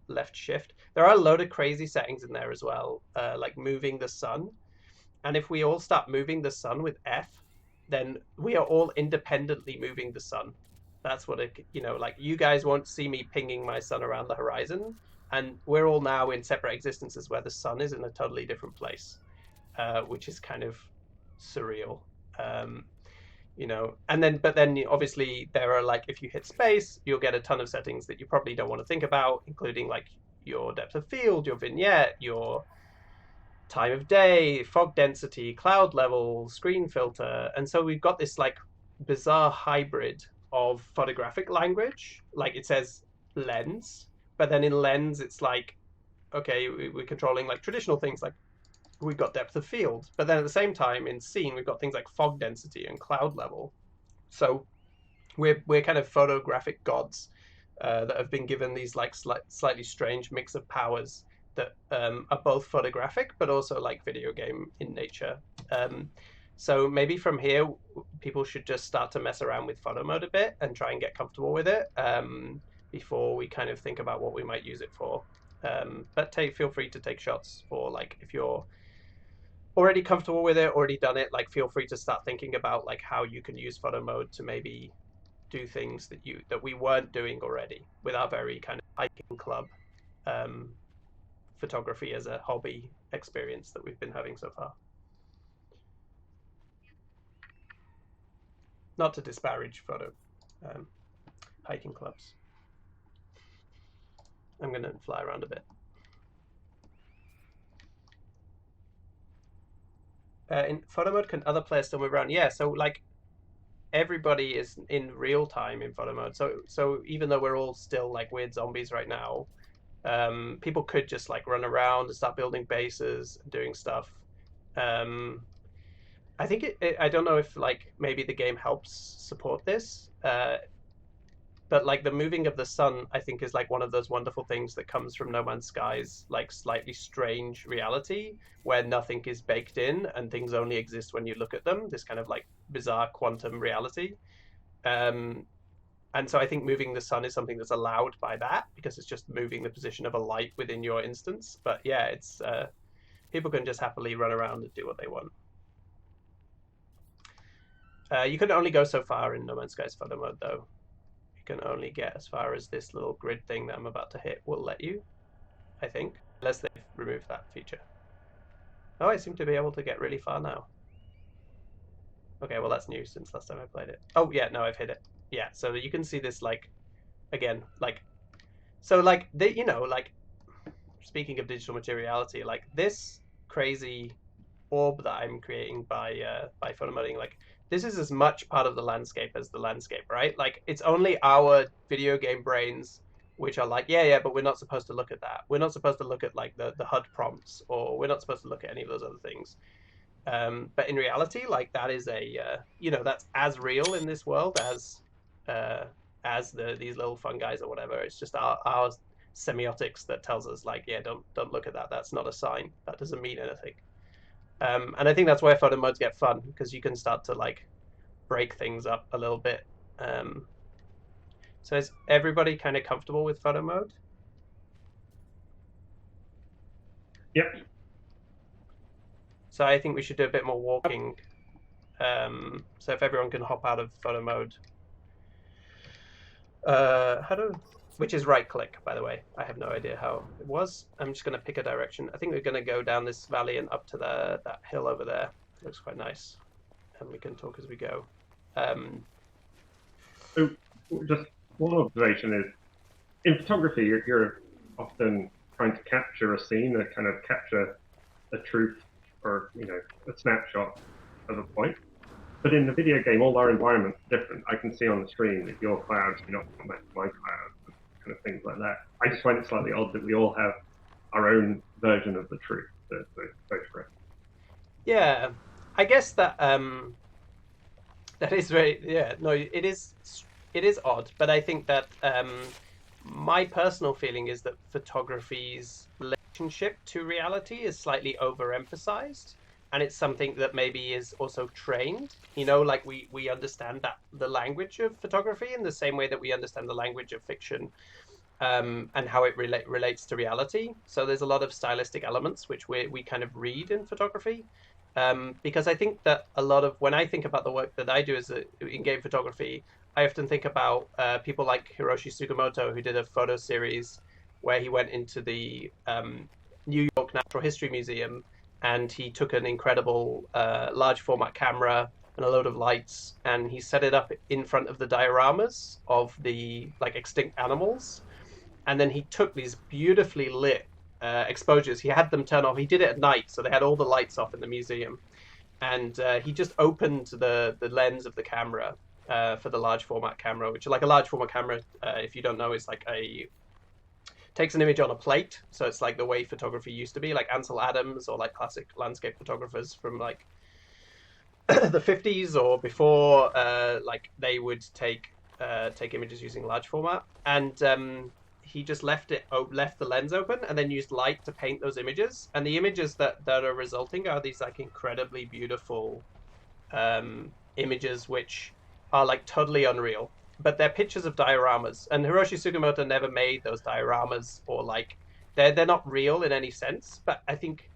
left shift. There are a load of crazy settings in there as well, like moving the sun. And if we all start moving the sun with F, then we are all independently moving the sun. That's what like you guys won't see me pinging my sun around the horizon, and we're all now in separate existences where the sun is in a totally different place, which is kind of surreal. But then obviously there are like, if you hit space, you'll get a ton of settings that you probably don't want to think about, including like your depth of field, your vignette, your time of day, fog density, cloud level, screen filter. And so we've got this like bizarre hybrid of photographic language. Like it says lens, but then in lens it's like, okay, we're controlling like traditional things like we've got depth of field, but then at the same time in scene we've got things like fog density and cloud level. So we're kind of photographic gods that have been given these like slightly strange mix of powers that are both photographic but also like video game in nature. So maybe from here, people should just start to mess around with photo mode a bit and try and get comfortable with it before we kind of think about what we might use it for. But feel free to take shots for like if you're already comfortable with it, already done it. Like feel free to start thinking about like how you can use photo mode to maybe do things that we weren't doing already with our very kind of hiking club photography as a hobby experience that we've been having so far. Not to disparage photo hiking clubs. I'm going to fly around a bit. In photo mode, can other players still move around? Yeah, so like everybody is in real time in photo mode. So even though we're all still like weird zombies right now, people could just like run around and start building bases and doing stuff. I think I don't know if like maybe the game helps support this, but like the moving of the sun, I think is like one of those wonderful things that comes from No Man's Sky's like slightly strange reality where nothing is baked in and things only exist when you look at them. This kind of like bizarre quantum reality. And so I think moving the sun is something that's allowed by that because it's just moving the position of a light within your instance. But yeah, it's people can just happily run around and do what they want. You can only go so far in No Man's Sky's photo mode, though. You can only get as far as this little grid thing that I'm about to hit will let you, I think, unless they've removed that feature. Oh, I seem to be able to get really far now. Okay, well that's new since last time I played it. Oh yeah, no, I've hit it. Yeah, so you can see this like, again, like, so like, you know, like, speaking of digital materiality, like this crazy orb that I'm creating by photo modding, like, this is as much part of the landscape as the landscape, right? Like, it's only our video game brains which are like, yeah, but we're not supposed to look at that. We're not supposed to look at like the HUD prompts, or we're not supposed to look at any of those other things. But in reality, like that is a, you know, that's as real in this world as these little fungi or whatever. It's just our semiotics that tells us like, yeah, don't look at that. That's not a sign. That doesn't mean anything. And I think that's where photo modes get fun, because you can start to like break things up a little bit. So is everybody kind of comfortable with photo mode? Yep. So I think we should do a bit more walking. So if everyone can hop out of photo mode. Which is right click, by the way. I have no idea how it was. I'm just going to pick a direction. I think we're going to go down this valley and up to that hill over there. It looks quite nice. And we can talk as we go. So just one observation is, in photography, you're often trying to capture a scene, or kind of capture a truth, or, you know, a snapshot of a point. But in the video game, all our environments are different. I can see on the screen that your clouds do not come back to my clouds, kind of things like that. I just find it slightly odd that we all have our own version of the truth, the photograph. Yeah, I guess that that is very, yeah, no, it is odd, but I think that my personal feeling is that photography's relationship to reality is slightly overemphasized. And it's something that maybe is also trained, you know, like we understand that the language of photography in the same way that we understand the language of fiction, and how it relates to reality. So there's a lot of stylistic elements which we kind of read in photography, because I think that a lot of, when I think about the work that I do as in game photography, I often think about people like Hiroshi Sugimoto, who did a photo series where he went into the New York Natural History Museum. And he took an incredible large format camera and a load of lights, and he set it up in front of the dioramas of the like extinct animals. And then he took these beautifully lit exposures. He had them turn off. He did it at night, so they had all the lights off in the museum. And he just opened the lens of the camera for the large format camera, which, like, a large format camera, if you don't know, is like takes an image on a plate. So it's like the way photography used to be, like Ansel Adams or like classic landscape photographers from like the 50s or before, like they would take images using large format, and he just left the lens open and then used light to paint those images. And the images that are resulting are these like incredibly beautiful images, which are like totally unreal, but they're pictures of dioramas. And Hiroshi Sugimoto never made those dioramas, or like they're not real in any sense. But I think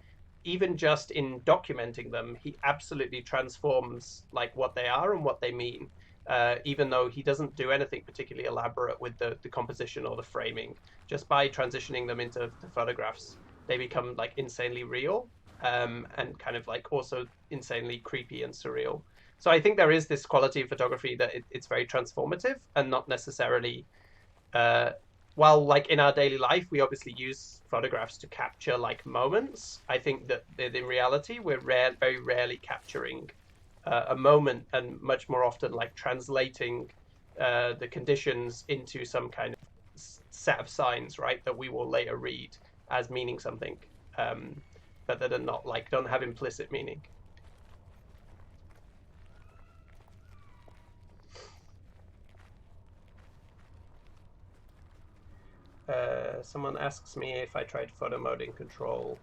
even just in documenting them, he absolutely transforms like what they are and what they mean. Even though he doesn't do anything particularly elaborate with the composition or the framing, just by transitioning them into the photographs, they become like insanely real, and kind of like also insanely creepy and surreal. So I think there is this quality of photography that it's very transformative and not necessarily. While like in our daily life, we obviously use photographs to capture like moments. I think that in reality, we're very rarely capturing a moment, and much more often like translating the conditions into some kind of set of signs, right, that we will later read as meaning something, but that are not like don't have implicit meaning. Someone asks me if I tried photo mode in Control,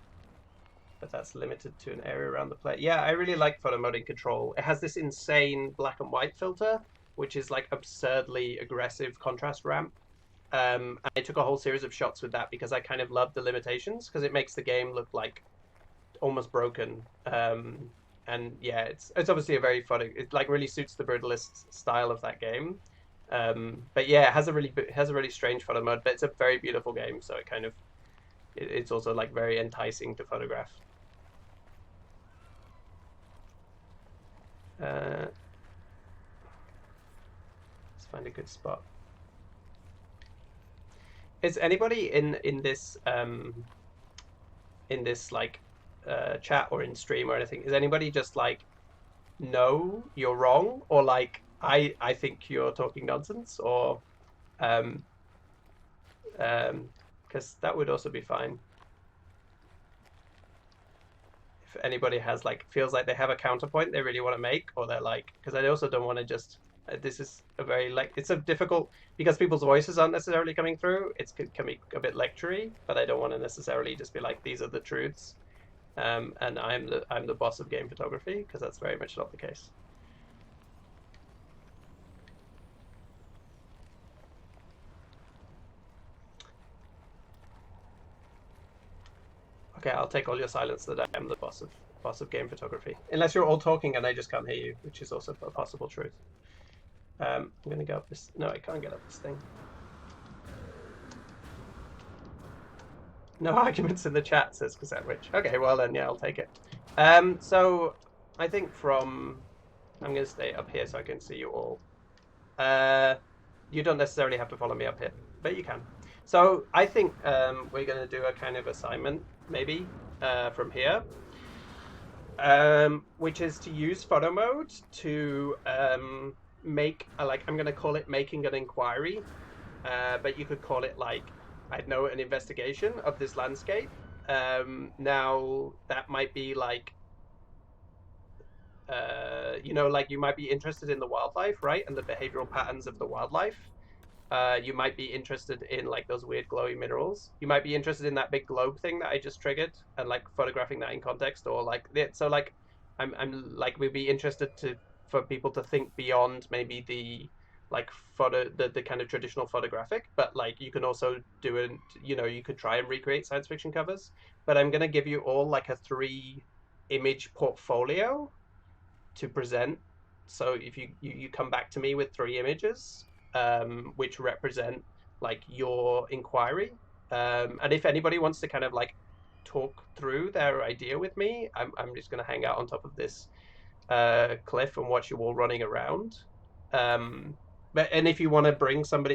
but that's limited to an area around the player. Yeah, I really like photo mode in Control. It has this insane black and white filter, which is like absurdly aggressive contrast ramp. I took a whole series of shots with that because I kind of love the limitations, because it makes the game look like almost broken. And yeah, it's obviously a very photo. It like really suits the brutalist style of that game. But yeah, it has a really strange photo mode, but it's a very beautiful game, so it kind of it's also like very enticing to photograph. Let's find a good spot. Is anybody in this like chat or in stream or anything, is anybody just like, no, you're wrong, or like I think you're talking nonsense, or because that would also be fine. If anybody has like feels like they have a counterpoint they really want to make, or they're like, because I also don't want to just this is a very like, it's a difficult, because people's voices aren't necessarily coming through, it can be a bit lectury, but I don't want to necessarily just be like, these are the truths, and I'm the boss of game photography, because that's very much not the case. Okay, I'll take all your silence that I am the boss of game photography. Unless you're all talking and I just can't hear you, which is also a possible truth. I'm gonna go up this. No, I can't get up this thing. No arguments in the chat, says Cassette Rich. Okay, well then, yeah, I'll take it. So I think I'm gonna stay up here so I can see you all. You don't necessarily have to follow me up here, but you can. So I think we're going to do a kind of assignment, maybe, from here, which is to use photo mode to make, I'm going to call it making an inquiry, but you could call it like, I don't know, an investigation of this landscape. Now, that might be like, like you might be interested in the wildlife, right? And the behavioral patterns of the wildlife. You might be interested in like those weird glowy minerals. You might be interested in that big globe thing that I just triggered, and like photographing that in context, or like so like I'm like, we'd be interested for people to think beyond maybe the like the kind of traditional photographic, but like you can also do it, you could try and recreate science fiction covers. But I'm gonna give you all like a 3-image portfolio to present. So if you come back to me with 3 images, which represent like your inquiry, and if anybody wants to kind of like talk through their idea with me, I'm just going to hang out on top of this cliff and watch you all running around. And if you want to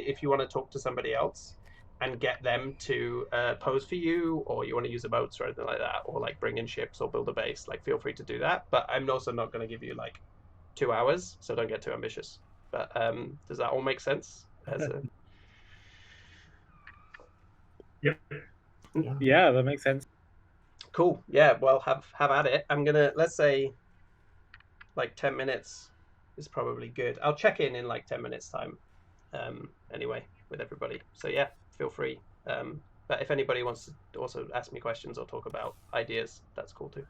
if you want to talk to somebody else and get them to pose for you, or you want to use a boats or anything like that, or like bring in ships or build a base, like feel free to do that. But I'm also not going to give you like 2 hours, so don't get too ambitious. But does that all make sense? Yep. Yeah, that makes sense. Cool. Yeah. Well, have at it. I'm gonna, let's say like 10 minutes is probably good. I'll check in like 10 minutes time anyway with everybody. So yeah, feel free. But if anybody wants to also ask me questions or talk about ideas, that's cool too.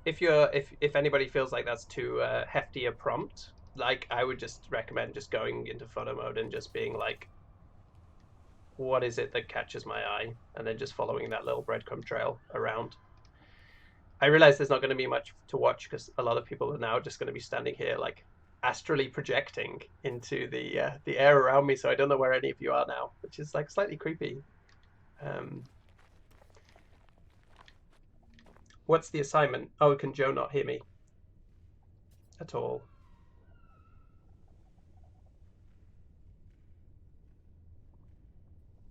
If anybody feels like that's too hefty a prompt, like I would just recommend just going into photo mode and just being like, what is it that catches my eye, and then just following that little breadcrumb trail around. I realize there's not going to be much to watch because a lot of people are now just going to be standing here like astrally projecting into the air around me, so I don't know where any of you are now, which is like slightly creepy. What's the assignment? Oh, can Joe not hear me at all?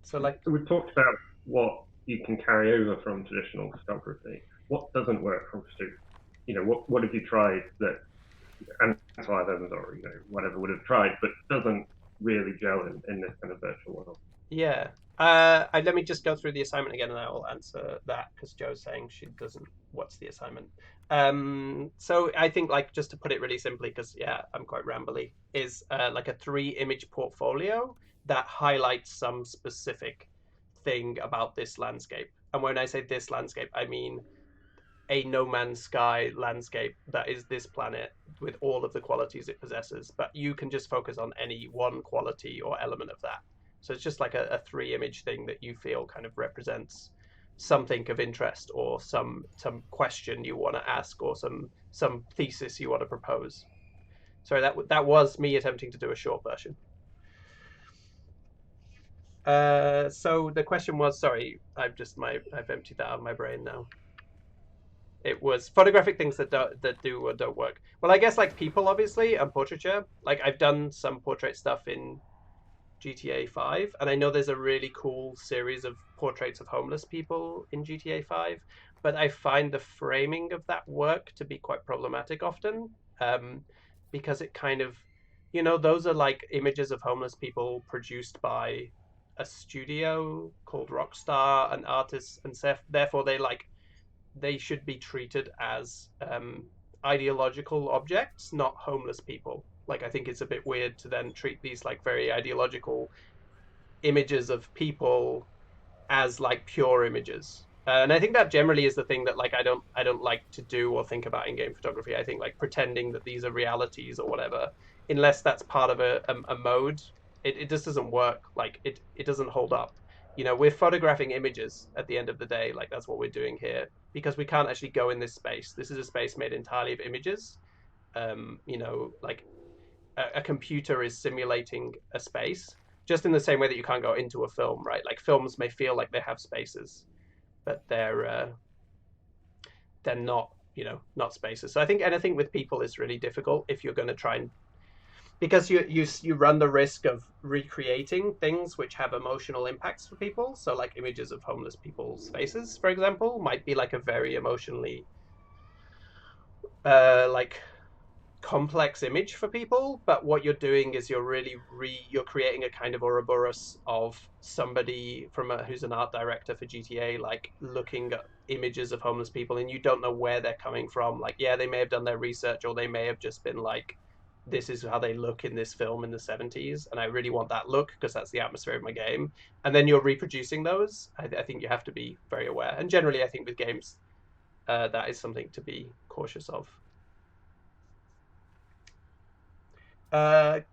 So like, So we've talked about what you can carry over from traditional photography. What doesn't work from pursuit? You know, what have you tried that Ansel Adams or whatever would have tried, but doesn't really gel in this kind of virtual world? Yeah. Let me just go through the assignment again, and I will answer that because Joe's saying she doesn't. What's the assignment? So I think, like, just to put it really simply, because yeah, I'm quite rambly, is like a 3-image portfolio that highlights some specific thing about this landscape. And when I say this landscape, I mean a No Man's Sky landscape that is this planet with all of the qualities it possesses. But you can just focus on any one quality or element of that. So it's just like a 3-image thing that you feel kind of represents something of interest, or some question you want to ask, or some thesis you want to propose. Sorry, that was me attempting to do a short version. So the question was, sorry, I've emptied that out of my brain now. It was photographic things that do or don't work. Well, I guess like people, obviously, and portraiture. Like I've done some portrait stuff in GTA 5, and I know there's a really cool series of portraits of homeless people in GTA 5, but I find the framing of that work to be quite problematic often, because it kind of, those are like images of homeless people produced by a studio called Rockstar and artists, and therefore they should be treated as ideological objects, not homeless people. Like, I think it's a bit weird to then treat these like very ideological images of people as like pure images. And I think that generally is the thing that like I don't like to do or think about in game photography. I think like pretending that these are realities or whatever, unless that's part of a mode, it just doesn't work. Like it doesn't hold up. We're photographing images at the end of the day. Like that's what we're doing here, because we can't actually go in this space. This is a space made entirely of images. Like a computer is simulating a space, just in the same way that you can't go into a film, right? Like films may feel like they have spaces, but they're not, not spaces. So I think anything with people is really difficult if you're going to try and, because you run the risk of recreating things which have emotional impacts for people. So like images of homeless people's faces, for example, might be like a very emotionally like complex image for people, but what you're doing is you're really you're creating a kind of Ouroboros of somebody who's an art director for GTA, like looking at images of homeless people, and you don't know where they're coming from. Like, yeah, they may have done their research, or they may have just been like, this is how they look in this film in the 70s, and I really want that look because that's the atmosphere of my game. And then you're reproducing those. I think you have to be very aware, and generally I think with games that is something to be cautious of.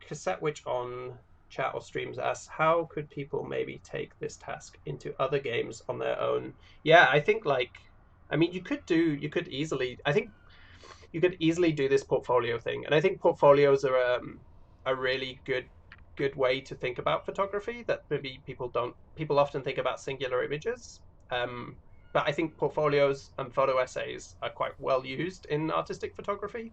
Cassette Witch on chat or streams asks, how could people maybe take this task into other games on their own? Yeah, I think you could easily do this portfolio thing, and I think portfolios are a really good way to think about photography that maybe people often think about singular images, but I think portfolios and photo essays are quite well used in artistic photography.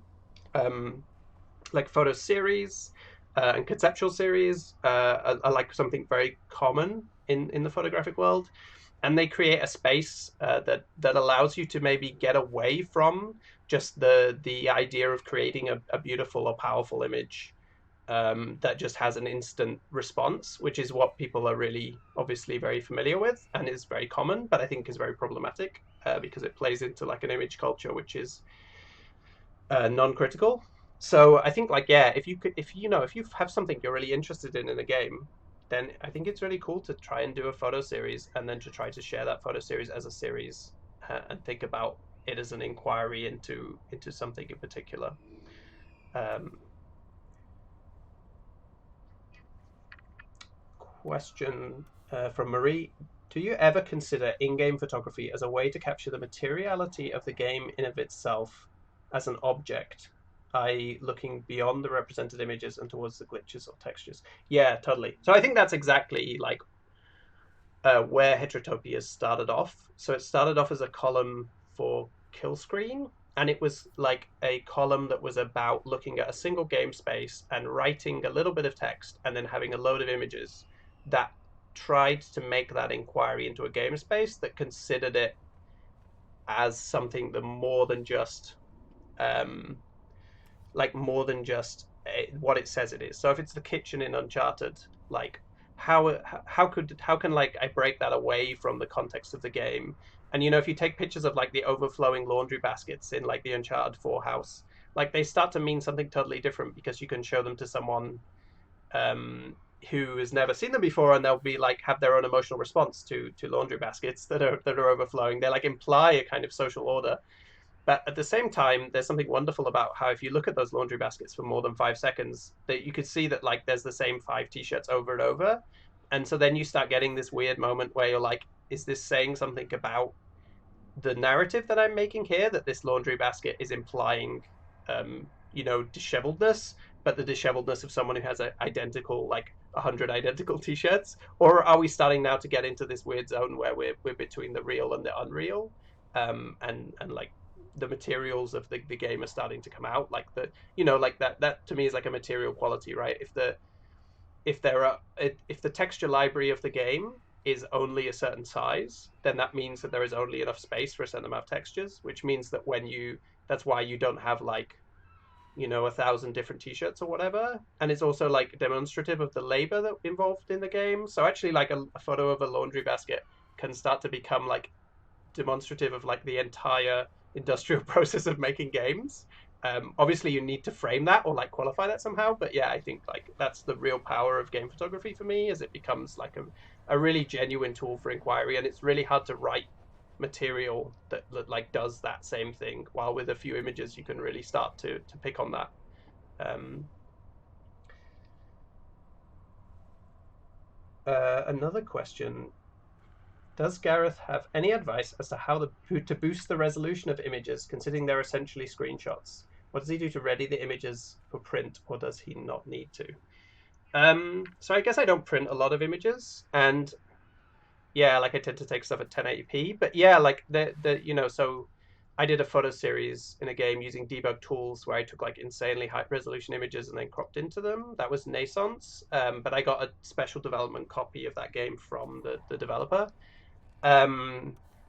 Like photo series and conceptual series are like something very common in the photographic world, and they create a space that allows you to maybe get away from just the idea of creating a beautiful or powerful image that just has an instant response, which is what people are really obviously very familiar with and is very common, but I think is very problematic because it plays into like an image culture which is non-critical. So I think like, yeah, if you have something you're really interested in a game, then I think it's really cool to try and do a photo series and then to try to share that photo series as a series and think about it as an inquiry into something in particular. Question from Marie. Do you ever consider in-game photography as a way to capture the materiality of the game in of itself as an object, i.e. looking beyond the represented images and towards the glitches or textures? Yeah, totally. So I think that's exactly like where Heterotopia started off. So it started off as a column for Kill Screen, and it was like a column that was about looking at a single game space and writing a little bit of text and then having a load of images that tried to make that inquiry into a game space that considered it as something that more than just what it says it is. So if it's the kitchen in Uncharted, like how can like I break that away from the context of the game? And if you take pictures of like the overflowing laundry baskets in like the Uncharted 4 house, like they start to mean something totally different because you can show them to someone who has never seen them before, and they'll be like have their own emotional response to laundry baskets that are overflowing. They like imply a kind of social order. But at the same time, there's something wonderful about how if you look at those laundry baskets for more than 5 seconds, that you could see that like there's the same 5 t-shirts over and over. And so then you start getting this weird moment where you're like, is this saying something about the narrative that I'm making here, that this laundry basket is implying, disheveledness, but the disheveledness of someone who has identical, like 100 identical t-shirts? Or are we starting now to get into this weird zone where we're between the real and the unreal? And like, the materials of the game are starting to come out, like that to me is like a material quality, right? If the texture library of the game is only a certain size, then that means that there is only enough space for a certain amount of textures, which means that that's why you don't have like 1,000 different t-shirts or whatever. And it's also like demonstrative of the labor that involved in the game. So actually like a photo of a laundry basket can start to become like demonstrative of like the entire industrial process of making games. Obviously you need to frame that or like qualify that somehow, but yeah, I think like that's the real power of game photography for me, as it becomes like a really genuine tool for inquiry. And it's really hard to write material that like does that same thing, while with a few images you can really start to pick on that. Another question: does Gareth have any advice as to how to boost the resolution of images, considering they're essentially screenshots? What does he do to ready the images for print, or does he not need to? So I guess I don't print a lot of images, and yeah, like I tend to take stuff at 1080p. But yeah, like so I did a photo series in a game using debug tools where I took like insanely high resolution images and then cropped into them. That was Naissance, but I got a special development copy of that game from the developer.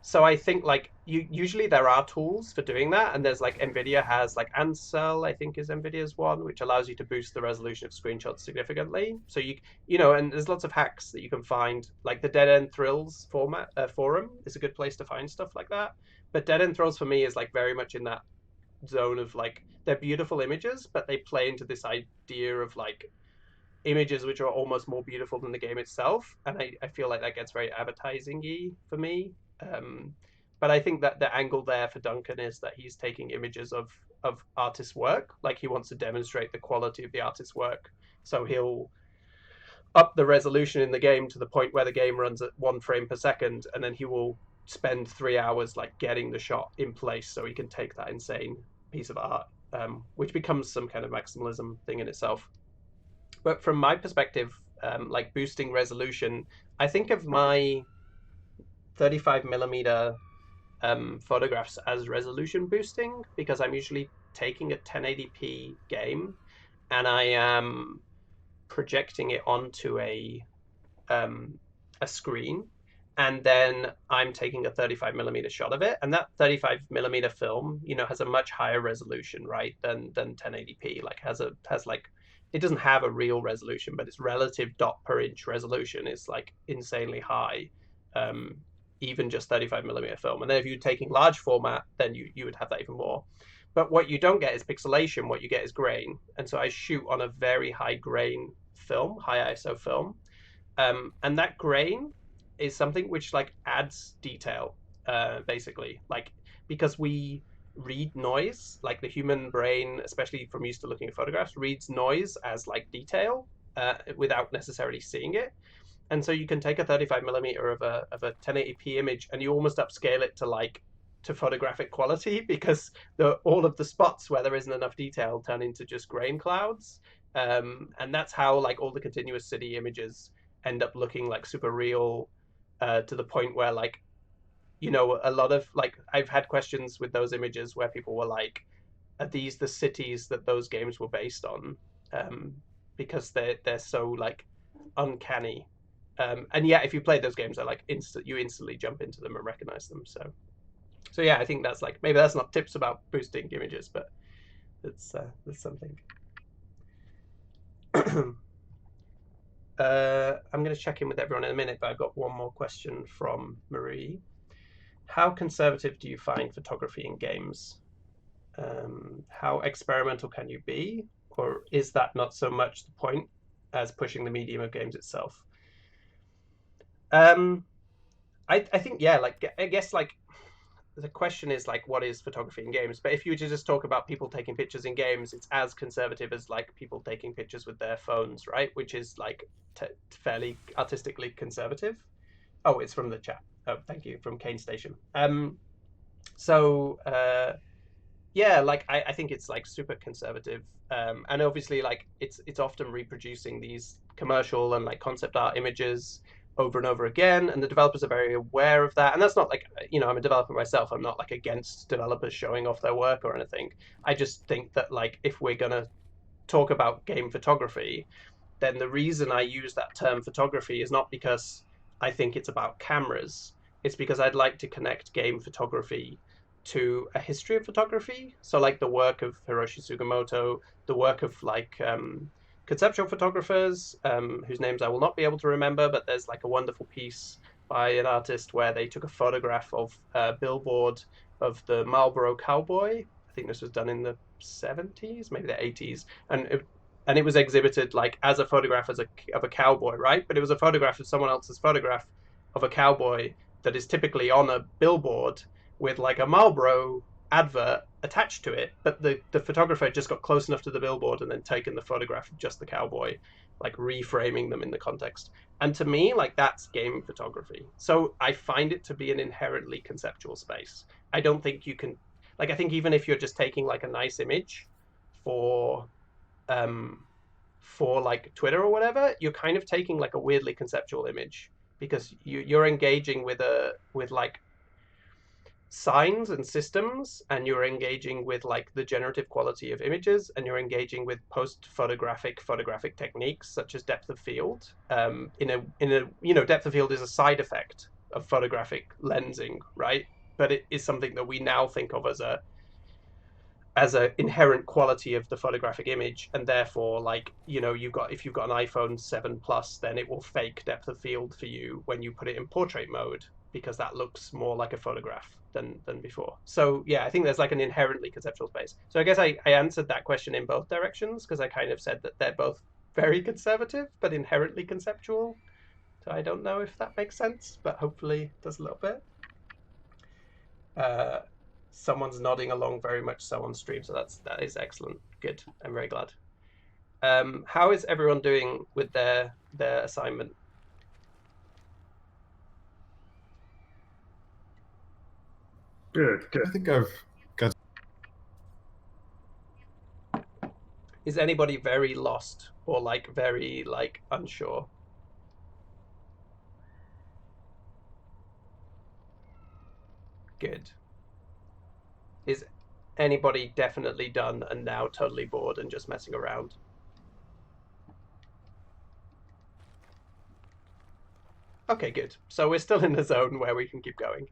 So I think like usually there are tools for doing that, and there's like NVIDIA has like Ansel, I think is NVIDIA's one, which allows you to boost the resolution of screenshots significantly. So and there's lots of hacks that you can find, like the Dead End Thrills forum is a good place to find stuff like that. But Dead End Thrills for me is like very much in that zone of like, they're beautiful images, but they play into this idea of like images which are almost more beautiful than the game itself, and I feel like that gets very advertising-y for me. But I think that the angle there for Duncan is that he's taking images of artists' work, like he wants to demonstrate the quality of the artist's work, so he'll up the resolution in the game to the point where the game runs at 1 frame per second, and then he will spend 3 hours like getting the shot in place so he can take that insane piece of art, which becomes some kind of maximalism thing in itself. But from my perspective, like boosting resolution, I think of my 35mm photographs as resolution boosting, because I'm usually taking a 1080p game and I am projecting it onto a screen, and then I'm taking a 35mm shot of it, and that 35mm film, you know, has a much higher resolution, right, than 1080p. Like has like, it doesn't have a real resolution, but its relative dot per inch resolution is like insanely high, even just 35mm film. And then if you're taking large format, then you would have that even more. But what you don't get is pixelation. What you get is grain. And so I shoot on a very high grain film, high ISO film, and that grain is something which like adds detail, basically, like, because we read noise, like the human brain, especially from used to looking at photographs, reads noise as like detail, without necessarily seeing it. And so you can take a 35mm of a 1080p image and you almost upscale it to photographic quality, because all of the spots where there isn't enough detail turn into just grain clouds, and that's how like all the continuous city images end up looking like super real, to the point where, like, you know, a lot of, like, I've had questions with those images where people were like, are these the cities that those games were based on? Because they're so like uncanny, and yeah, if you play those games, they're like you instantly jump into them and recognize them. So yeah, I think that's like, maybe that's not tips about boosting images, but that's something. I'm going to check in with everyone in a minute, but I've got one more question from Marie. How conservative do you find photography in games? How experimental can you be? Or is that not so much the point as pushing the medium of games itself? I think, yeah, like, I guess, like, the question is, like, what is photography in games? But if you were to just talk about people taking pictures in games, it's as conservative as, like, people taking pictures with their phones, right? Which is, like, fairly artistically conservative. Oh, it's from the chat. Oh, thank you, from Kane Station. Yeah, like, I think it's, like, super conservative. And obviously, like, it's often reproducing these commercial and, like, concept art images over and over again, and the developers are very aware of that. And that's not like, you know, I'm a developer myself, I'm not like against developers showing off their work or anything. I just think that, like, if we're gonna talk about game photography, then the reason I use that term photography is not because I think it's about cameras, it's because I'd like to connect game photography to a history of photography. So like the work of Hiroshi Sugimoto, the work of like conceptual photographers, whose names I will not be able to remember, but there's like a wonderful piece by an artist where they took a photograph of a billboard of the Marlboro Cowboy. I think this was done in the 70s, maybe the 80s, and it was exhibited like as a photograph of a cowboy, right? But it was a photograph of someone else's photograph of a cowboy that is typically on a billboard with like a Marlboro advert attached to it, but the photographer just got close enough to the billboard and then taken the photograph of just the cowboy, like reframing them in the context. And to me, like, that's game photography. So I find it to be an inherently conceptual space. I don't think you can, like, I think even if you're just taking like a nice image for like Twitter or whatever, you're kind of taking like a weirdly conceptual image, because you're engaging with like signs and systems, and you're engaging with like the generative quality of images, and you're engaging with photographic techniques such as depth of field. In a you know, depth of field is a side effect of photographic lensing, right? But it is something that we now think of as a inherent quality of the photographic image, and therefore, like, you know, if you've got an iPhone 7 Plus, then it will fake depth of field for you when you put it in portrait mode, because that looks more like a photograph than before. So yeah, I think there's like an inherently conceptual space. So I guess I answered that question in both directions, because I kind of said that they're both very conservative but inherently conceptual. So I don't know if that makes sense, but hopefully it does a little bit. Someone's nodding along very much so on stream, so that is excellent. Good, I'm very glad. How is everyone doing with their assignment? Good. I think I've got. Is anybody very lost or like very like unsure? Good. Is anybody definitely done and now totally bored and just messing around? Okay, good. So we're still in the zone where we can keep going.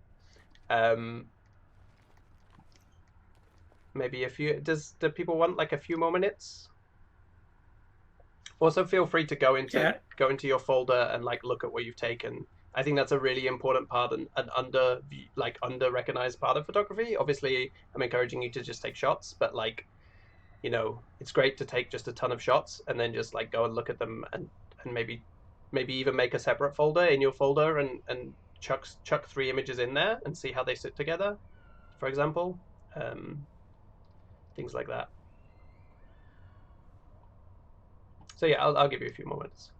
Maybe a few. Do people want like a few more minutes? Also, feel free to go into your folder and like look at what you've taken. I think that's a really important part and an under recognized part of photography. Obviously, I'm encouraging you to just take shots, but like, you know, it's great to take just a ton of shots and then just like go and look at them and maybe even make a separate folder in your folder and chuck 3 images in there and see how they sit together, for example. Things like that. So yeah, I'll give you a few more minutes.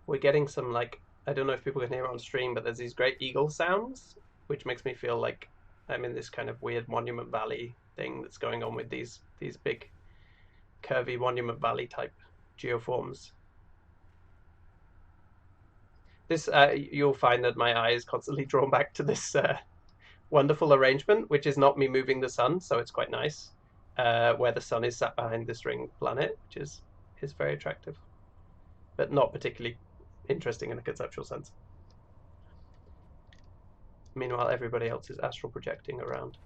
We're getting some like, I don't know if people can hear it on stream, but there's these great eagle sounds, which makes me feel like I'm in this kind of weird Monument Valley thing that's going on with these big curvy Monument Valley type geoforms. This you'll find that my eye is constantly drawn back to this wonderful arrangement, which is not me moving the sun, so it's quite nice, where the sun is sat behind this ring planet, which is very attractive, but not particularly interesting in a conceptual sense. Meanwhile, everybody else is astral projecting around.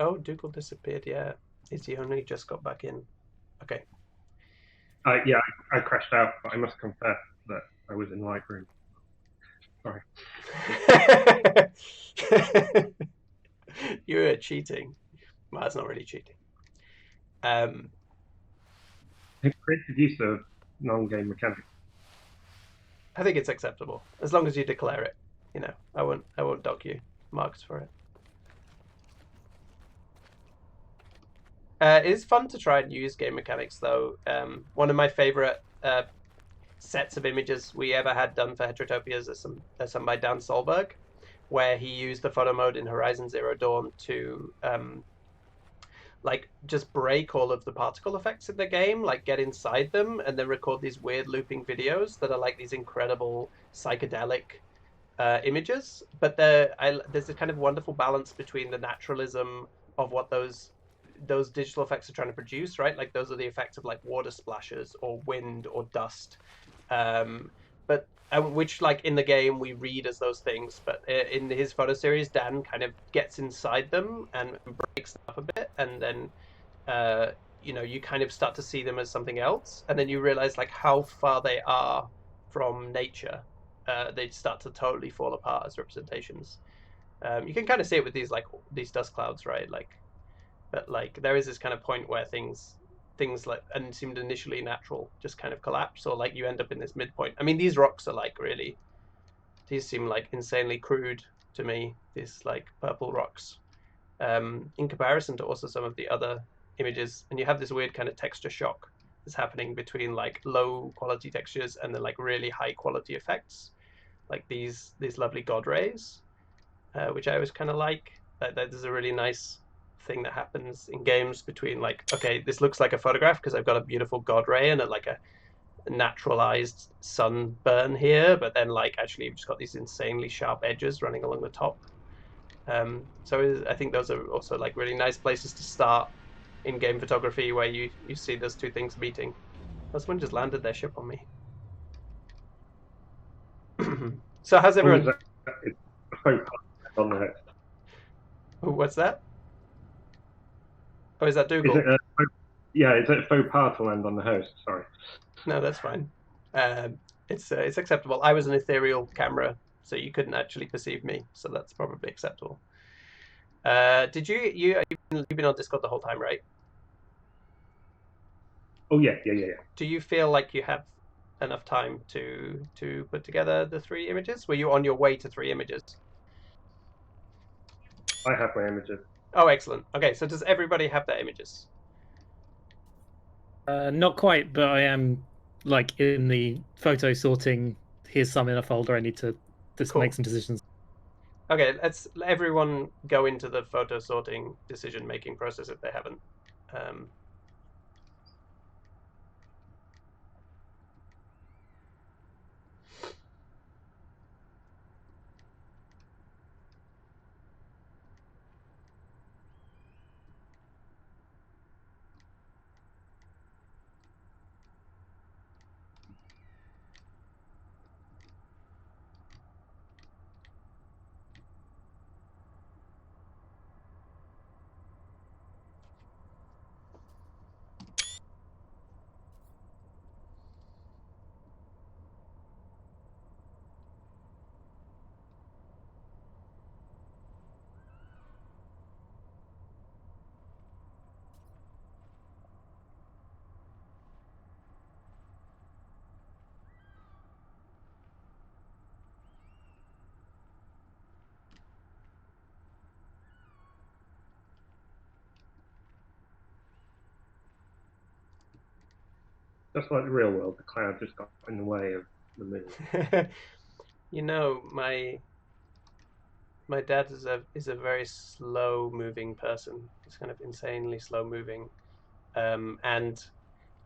Oh, Dougal disappeared, yeah. Is he only just got back in? Okay. Yeah, I crashed out, but I must confess that I was in Lightroom. Sorry. You were cheating. Well, that's not really cheating. I created use of non-game mechanics. I think it's acceptable as long as you declare it. You know, I won't dock you marks for it. It is fun to try and use game mechanics, though. One of my favorite sets of images we ever had done for Heterotopias is some by Dan Solberg, where he used the photo mode in Horizon Zero Dawn to like just break all of the particle effects in the game, like get inside them and then record these weird looping videos that are like these incredible psychedelic images. But there's a kind of wonderful balance between the naturalism of what those digital effects are trying to produce, right? Like those are the effects of like water splashes or wind or dust, but which like in the game we read as those things, but in his photo series Dan kind of gets inside them and breaks them up a bit, and then you know, you kind of start to see them as something else, and then you realize like how far they are from nature. They start to totally fall apart as representations. You can kind of see it with these dust clouds, right? Like, but like there is this kind of point where things like, and seemed initially natural, just kind of collapse, or like you end up in this midpoint. I mean, these rocks are like really, these seem like insanely crude to me, these like purple rocks, in comparison to also some of the other images. And you have this weird kind of texture shock that's happening between like low quality textures and then like really high quality effects, like these lovely god rays, which I always kind of like. That there's a really nice thing that happens in games between like, okay, this looks like a photograph because I've got a beautiful god ray and like a naturalized sunburn here, but then like actually you've just got these insanely sharp edges running along the top. So I think those are also like really nice places to start in game photography, where you see those two things meeting. Oh, someone just landed their ship on me. So how's everyone? It's a faux pas on the host. Oh, what's that? Oh, is that Dougal? Is it a faux pas to land on the host? Sorry. No, that's fine. It's acceptable. I was an ethereal camera, so you couldn't actually perceive me, so that's probably acceptable. Did you've been on Discord the whole time, right? Oh yeah. Do you feel like you have enough time to put together the 3 images? Were you on your way to 3 images? I have my images. Oh, excellent. Okay, so does everybody have their images? Not quite, but I am like in the photo sorting. Here's some in a folder. I need to just make some decisions. Okay, let's everyone go into the photo sorting decision-making process if they haven't. Just like the real world, the cloud just got in the way of the moon. You know, my dad is a very slow moving person. He's kind of insanely slow moving, and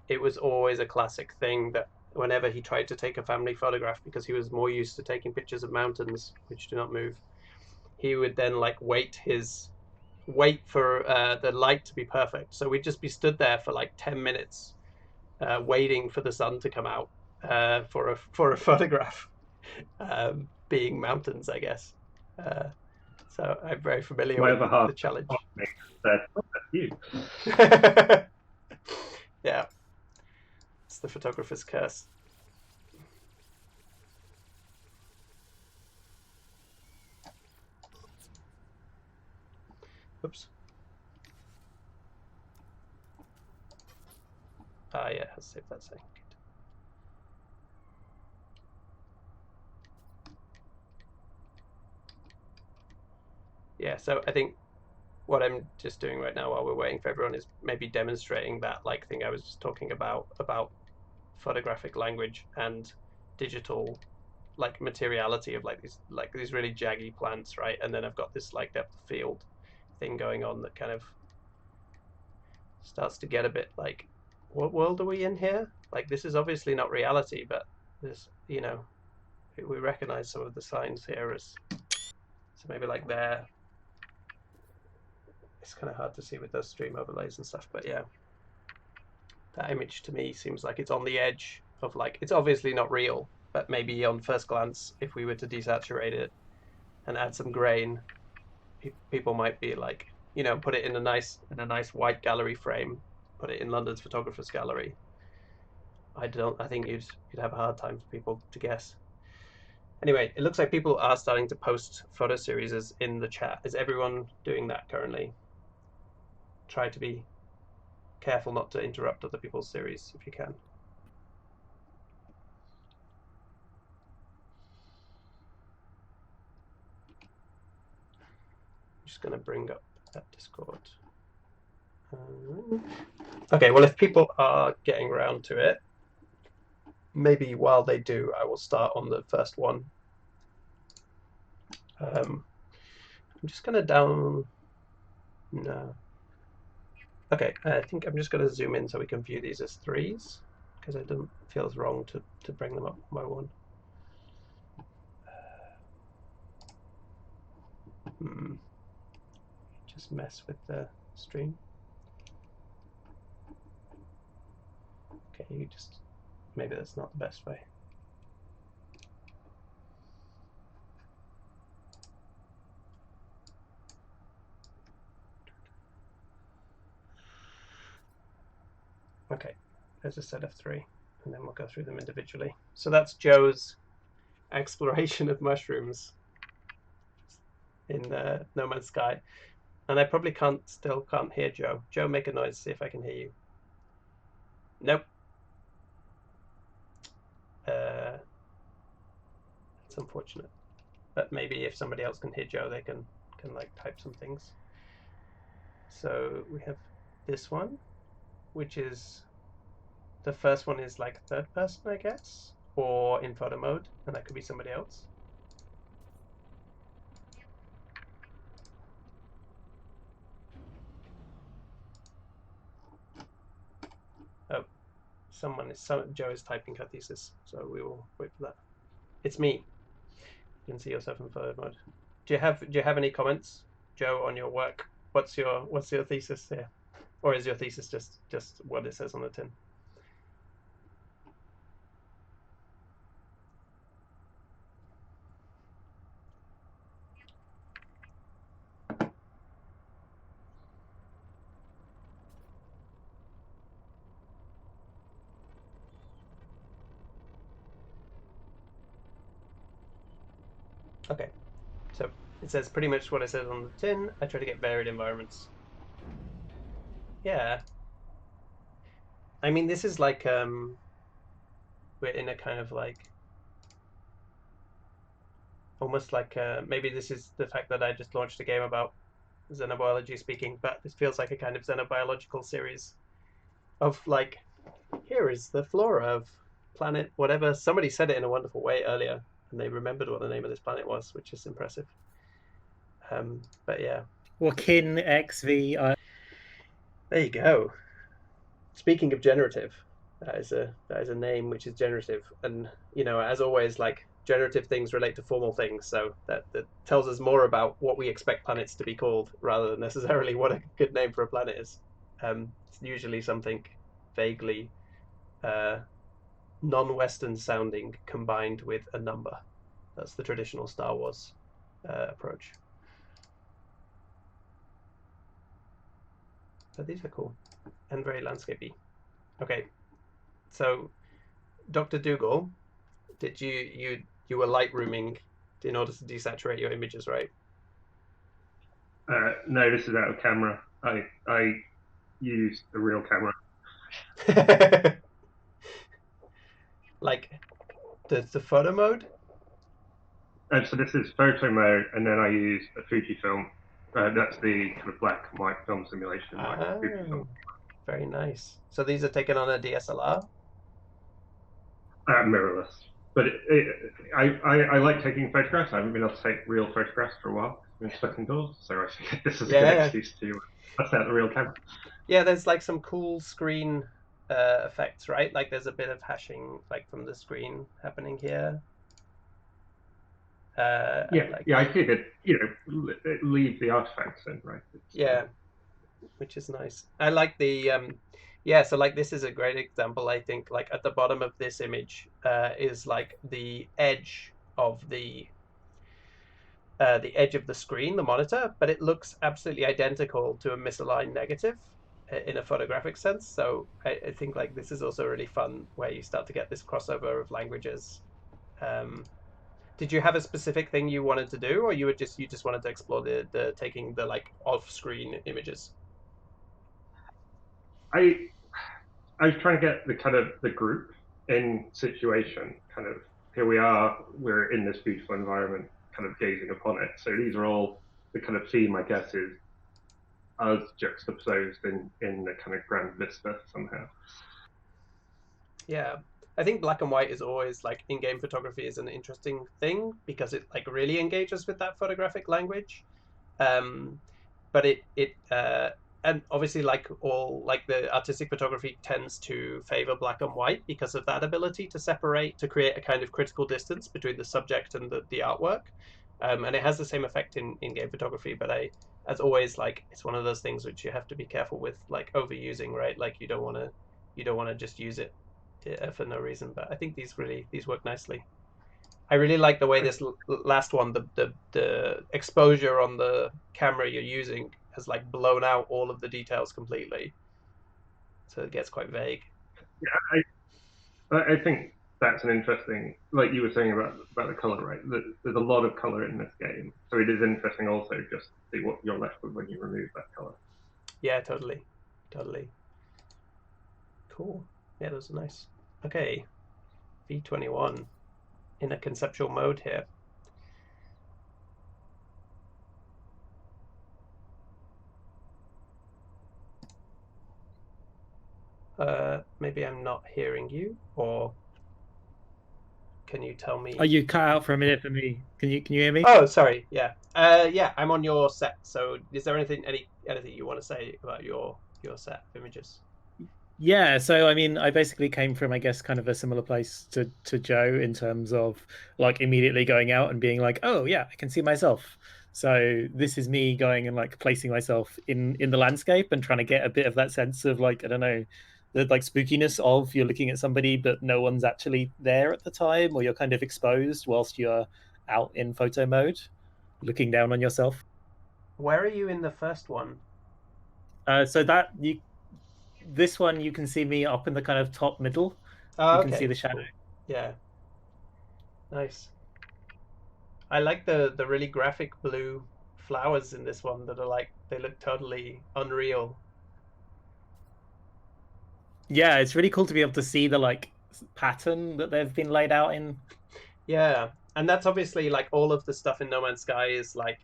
it was always a classic thing that whenever he tried to take a family photograph, because he was more used to taking pictures of mountains which do not move, he would then like wait for the light to be perfect. So we'd just be stood there for like 10 minutes waiting for the sun to come out for a photograph, being mountains, I guess. So I'm very familiar with the challenge. That's you. Yeah, it's the photographer's curse. Oops. Ah, yeah, let's save that second. Yeah, so I think what I'm just doing right now while we're waiting for everyone is maybe demonstrating that like thing I was just talking about photographic language and digital like materiality of like these really jaggy plants, right? And then I've got this like depth of field thing going on that kind of starts to get a bit like, what world are we in here? Like, this is obviously not reality, but there's, you know, we recognize some of the signs here as, so maybe like there. It's kind of hard to see with those stream overlays and stuff, but yeah, that image to me seems like it's on the edge of like, it's obviously not real, but maybe on first glance, if we were to desaturate it and add some grain, people might be like, you know, put it in a nice white gallery frame, put it in London's Photographers Gallery. I think you'd have a hard time for people to guess. Anyway, it looks like people are starting to post photo series in the chat. Is everyone doing that currently? Try to be careful not to interrupt other people's series if you can. I'm just going to bring up that Discord. Okay, well, if people are getting around to it, maybe while they do, I will start on the first one. I'm just going to no. Okay, I think I'm just going to zoom in so we can view these as threes, because it doesn't feel wrong to bring them up by one. Just mess with the stream. Okay, you just, maybe that's not the best way. Okay, there's a set of three, and then we'll go through them individually. So that's Joe's exploration of mushrooms in No Man's Sky. And I probably still can't hear Joe. Joe, make a noise, see if I can hear you. Nope. It's unfortunate. But maybe if somebody else can hear Joe, they can like type some things. So we have this one, which is, the first one is like third person, I guess, or in photo mode, and that could be somebody else. Oh, Joe is typing her thesis, so we will wait for that. It's me. You can see yourself in photo mode. Do you have any comments, Joe, on your work? What's your thesis here, or is your thesis just what it says on the tin? Okay, so it says pretty much what it says on the tin. I try to get varied environments. Yeah. I mean, this is like, we're in a kind of like, almost like, maybe this is the fact that I just launched a game about xenobiology speaking, but this feels like a kind of xenobiological series of like here is the flora of planet whatever. Somebody said it in a wonderful way earlier, and they remembered what the name of this planet was, which is impressive. But yeah. Joaquin XV. There you go. Speaking of generative, that is a name which is generative, and as always, like generative things relate to formal things, so that tells us more about what we expect planets to be called rather than necessarily what a good name for a planet is. It's usually something vaguely non-Western sounding combined with a number. That's the traditional Star Wars approach. But these are cool and very landscapey. Okay, so Dr. Dougal, did you were lightrooming in order to desaturate your images, right? No, this is out of camera. I used the real camera. Like the photo mode? And so this is photo mode, and then I use a Fujifilm. That's the kind of black and white film simulation. Fujifilm. Very nice. So these are taken on a DSLR? Mirrorless. But I like taking photographs. I haven't been able to take real photographs for a while. I've been stuck indoors, so I think this is a good excuse to test out the real camera. Yeah, there's like some cool screen effects, right? Like there's a bit of hashing like from the screen happening here. I figured, leave the artifacts in, right? Which is nice. I like the so like this is a great example. I think like at the bottom of this image is like the edge of the screen, the monitor, but it looks absolutely identical to a misaligned negative in a photographic sense. So I think like this is also really fun where you start to get this crossover of languages. Did you have a specific thing you wanted to do, or you just wanted to explore the taking the like off-screen images? I was trying to get the kind of the group in situation. Kind of here we are, we're in this beautiful environment, kind of gazing upon it. So these are all the kind of theme, I guess, is us juxtaposed in the kind of grand vista somehow. Yeah. I think black and white is always like in-game photography is an interesting thing because it like really engages with that photographic language, but it and obviously like all like the artistic photography tends to favor black and white because of that ability to separate, to create a kind of critical distance between the subject and the artwork, and it has the same effect in in-game photography. But as always, like it's one of those things which you have to be careful with, like overusing, right? Like you don't want to just use it for no reason. But I think these work nicely. I really like the way this last one, the exposure on the camera you're using has like blown out all of the details completely, so it gets quite vague. Yeah, I think that's an interesting, like you were saying about the color, right? There's a lot of color in this game, so it is interesting also just to see what you're left with when you remove that color. Yeah, totally. Cool. Yeah, those are nice. Okay, V21 in a conceptual mode here. Maybe I'm not hearing you, or can you tell me? Oh, you cut out for a minute for me. Can you hear me? Oh, sorry. Yeah. I'm on your set. So, is there anything you want to say about your set of images? Yeah, so I mean, I basically came from, I guess, kind of a similar place to Joe in terms of like immediately going out and being like, oh yeah, I can see myself. So this is me going and like placing myself in the landscape and trying to get a bit of that sense of like, I don't know, the like spookiness of you're looking at somebody but no one's actually there at the time, or you're kind of exposed whilst you're out in photo mode, looking down on yourself. Where are you in the first one? This one, you can see me up in the kind of top middle. Oh, you can see the shadow. Cool. Yeah. Nice. I like the really graphic blue flowers in this one that are like, they look totally unreal. Yeah, it's really cool to be able to see the like pattern that they've been laid out in. Yeah, and that's obviously like all of the stuff in No Man's Sky is like,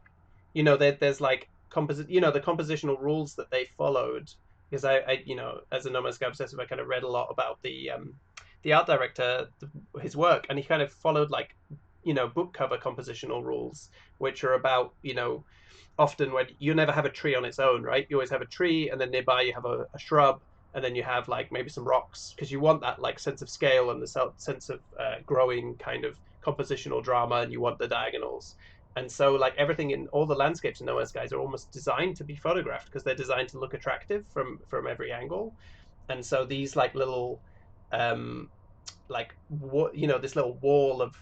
there's like the compositional rules that they followed because I as a No Man's Sky obsessive, I kind of read a lot about the art director, his work, and he kind of followed like book cover compositional rules, which are about often when you never have a tree on its own, right? You always have a tree, and then nearby you have a shrub, and then you have like maybe some rocks, because you want that like sense of scale and the sense of growing kind of compositional drama, and you want the diagonals. And so like everything in all the landscapes in No Man's Skies are almost designed to be photographed, because they're designed to look attractive from every angle. And so these like little like this little wall of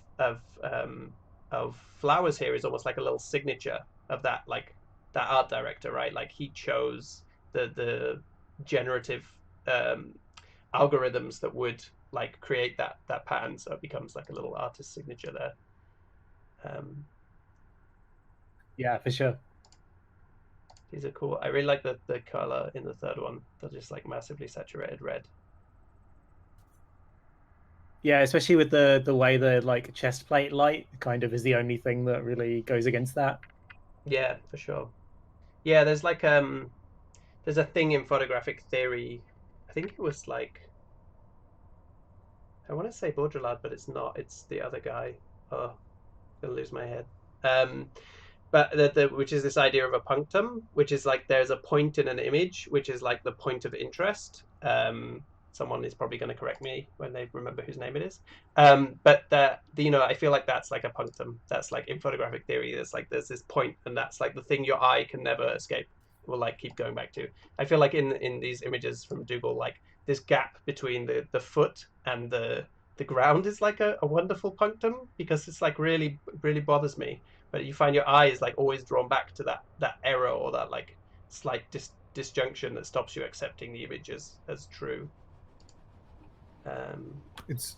flowers here is almost like a little signature of that art director, right? Like he chose the generative algorithms that would like create that pattern, so it becomes like a little artist signature there. Yeah, for sure. These are cool. I really like the color in the third one. They're just like massively saturated red. Yeah, especially with the way the like chest plate light kind of is the only thing that really goes against that. Yeah, for sure. Yeah, there's like there's a thing in photographic theory. I think it was like, I want to say Baudrillard, but it's not. It's the other guy. Oh, I'm gonna lose my head. But which is this idea of a punctum, which is like there's a point in an image, which is like the point of interest. Someone is probably going to correct me when they remember whose name it is. But I feel like that's like a punctum. That's like in photographic theory, there's this point, and that's like the thing your eye can never escape. Will like keep going back to. I feel like in these images from Dougal, like this gap between the foot and the ground is like a wonderful punctum, because it's like really bothers me. But you find your eye is like always drawn back to that error, or that like slight disjunction that stops you accepting the image as true. It's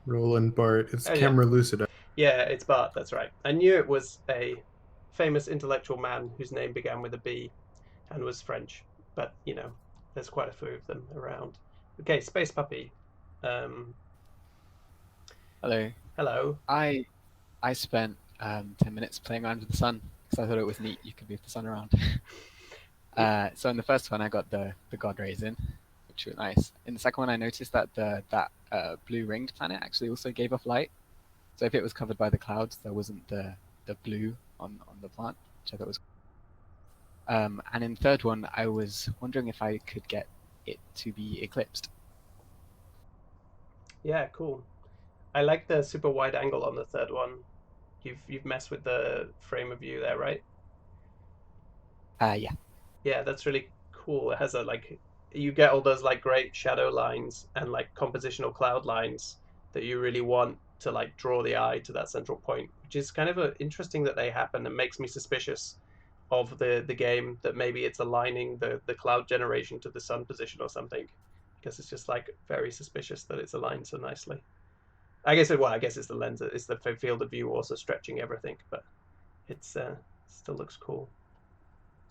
Roland Barthes. It's Camera Lucida. Yeah, it's Bart. That's right. I knew it was a famous intellectual man whose name began with a B and was French, but there's quite a few of them around. Okay, Space Puppy. Hello. I spent 10 minutes playing around with the sun, because I thought it was neat you could move the sun around. So in the first one I got the God rays in, which was nice. In the second one I noticed that that blue ringed planet actually also gave off light. So if it was covered by the clouds, there wasn't the blue on the plant, which I thought was cool. And in the third one I was wondering if I could get it to be eclipsed. Yeah, cool. I like the super wide angle on the third one. You've messed with the frame of view there, right? Yeah. Yeah, that's really cool. It has you get all those like great shadow lines and like compositional cloud lines that you really want to like draw the eye to that central point, which is kind of interesting that they happen, and makes me suspicious of the game, that maybe it's aligning the cloud generation to the sun position or something, because it's just like very suspicious that it's aligned so nicely. I guess it's the lens, it's the field of view also stretching everything, but it's still looks cool.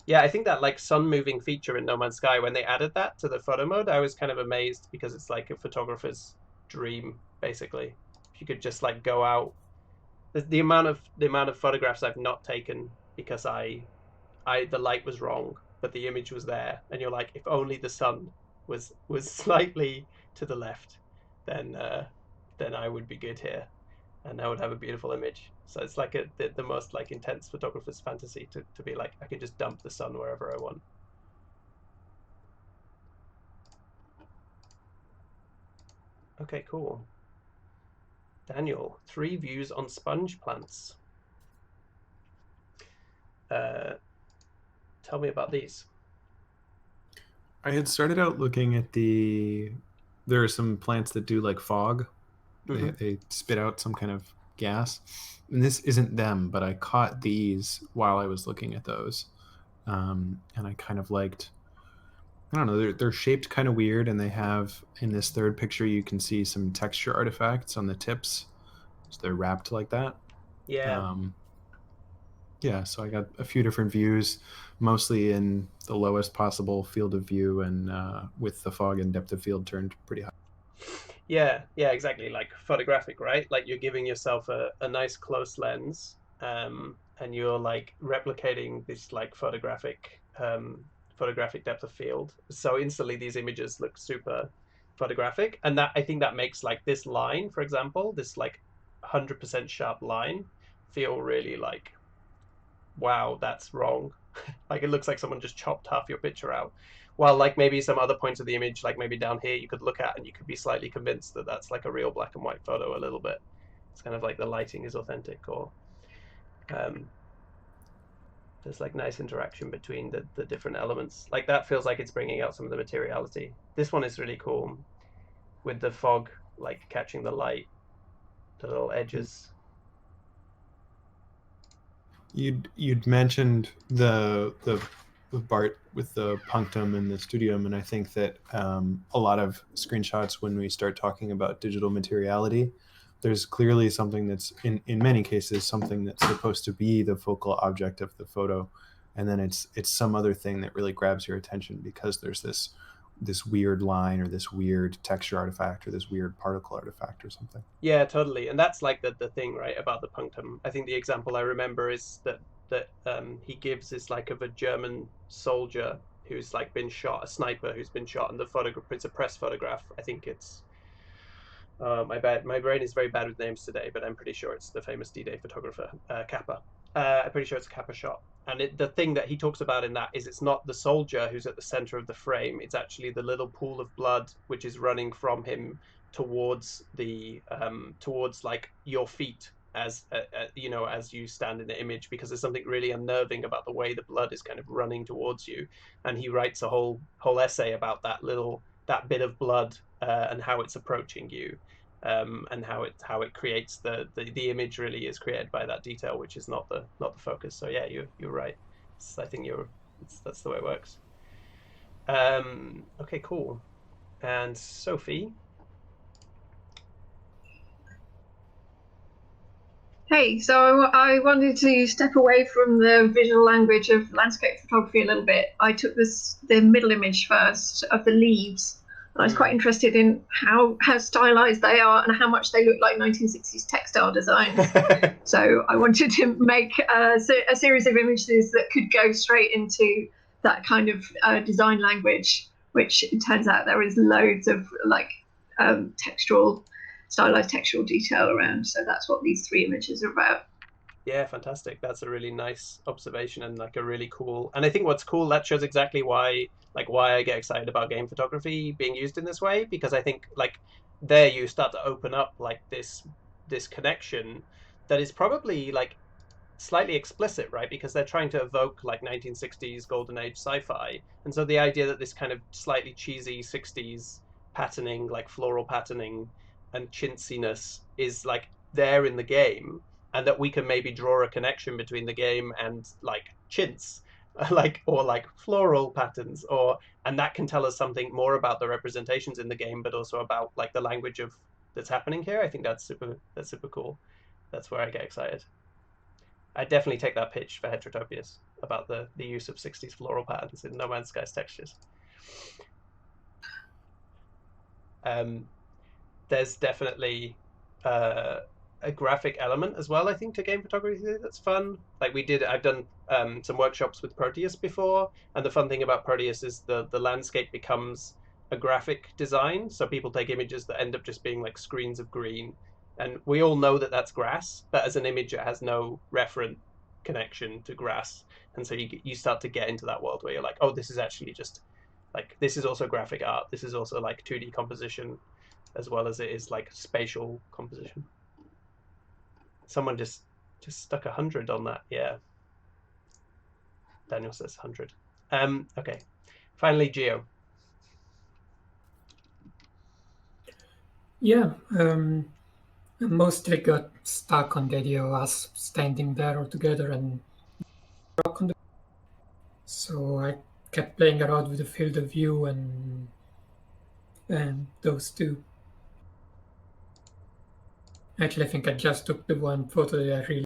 Yeah, I think that like sun moving feature in No Man's Sky, when they added that to the photo mode, I was kind of amazed, because it's like a photographer's dream, basically. If you could just like go out, the amount of photographs I've not taken because the light was wrong, but the image was there, and you're like, if only the sun was slightly to the left, then I would be good here, and I would have a beautiful image. So it's like the most like intense photographer's fantasy to be like, I can just dump the sun wherever I want. Okay, cool. Daniel, 3 views on sponge plants. Tell me about these. I had started out looking at there are some plants that do like fog. Mm-hmm. They spit out some kind of gas, and this isn't them, but I caught these while I was looking at those, and I kind of liked, I don't know, they're shaped kind of weird, and they have, in this third picture you can see some texture artifacts on the tips, so they're wrapped like that. Yeah, so I got a few different views, mostly in the lowest possible field of view, and with the fog and depth of field turned pretty high. Yeah, exactly. Like photographic, right? Like you're giving yourself a nice close lens, and and you're like replicating this like photographic depth of field. So instantly these images look super photographic, and that I think that makes like this line, for example, this like 100% sharp line, feel really like, wow, that's wrong. Like it looks like someone just chopped half your picture out. While like maybe some other points of the image, like maybe down here, you could look at and you could be slightly convinced that that's like a real black and white photo a little bit. It's kind of like the lighting is authentic, or there's like nice interaction between the different elements. Like that feels like it's bringing out some of the materiality. This one is really cool with the fog like catching the light, the little edges. You'd mentioned the Bart with the punctum and the studium, and I think that a lot of screenshots, when we start talking about digital materiality, there's clearly something that's in many cases something that's supposed to be the focal object of the photo, and then it's some other thing that really grabs your attention because there's this weird line or this weird texture artifact or this weird particle artifact or something. Yeah, totally. And that's like the thing, right, about the punctum. I think the example I remember is that he gives is like of a German soldier who's like been shot, a sniper who's been shot, and the photograph, it's a press photograph. I think it's my brain is very bad with names today, but I'm pretty sure it's the famous D-Day photographer, Kappa. I'm pretty sure it's a Kappa shot. And the thing that he talks about in that is it's not the soldier who's at the center of the frame. It's actually the little pool of blood which is running from him towards the towards like your feet as you know, as you stand in the image, because there's something really unnerving about the way the blood is kind of running towards you. And he writes a whole essay about that bit of blood and how it's approaching you. And how it creates the image really is created by that detail, which is not the focus. So yeah, you're right. I think that's the way it works. Okay, cool. And Sophie. Hey, so I wanted to step away from the visual language of landscape photography a little bit. I took the middle image first of the leaves. I was quite interested in how stylized they are and how much they look like 1960s textile designs. So I wanted to make a series of images that could go straight into that kind of design language, which it turns out there is loads of like stylized textural detail around. So that's what these 3 images are about. Yeah, fantastic. That's a really nice observation and like a really cool. And I think what's cool, that shows exactly why I get excited about game photography being used in this way, because I think like there you start to open up like this connection that is probably like slightly explicit, right? Because they're trying to evoke like 1960s golden age sci-fi. And so the idea that this kind of slightly cheesy 60s patterning, like floral patterning and chintziness is like there in the game, and that we can maybe draw a connection between the game and like chintz, or like floral patterns, and that can tell us something more about the representations in the game, but also about like the language of that's happening here. I think that's super cool. That's where I get excited. I definitely take that pitch for Heterotopias about the use of 60s floral patterns in No Man's Sky's textures. There's definitely a graphic element as well, I think, to game photography that's fun. Like I've done some workshops with Proteus before, and the fun thing about Proteus is the landscape becomes a graphic design. So people take images that end up just being like screens of green, and we all know that that's grass, but as an image it has no referent connection to grass, and so you start to get into that world where you're like, oh, this is actually just like, this is also graphic art, this is also like 2D composition as well as it is like spatial composition. Someone just stuck 100 on that. Yeah. Daniel says 100. Okay. Finally, Geo. Yeah. I mostly got stuck on the idea of us standing there all together and rock on the. So I kept playing around with the field of view and those 2. Actually, I think I just took the one photo that I really.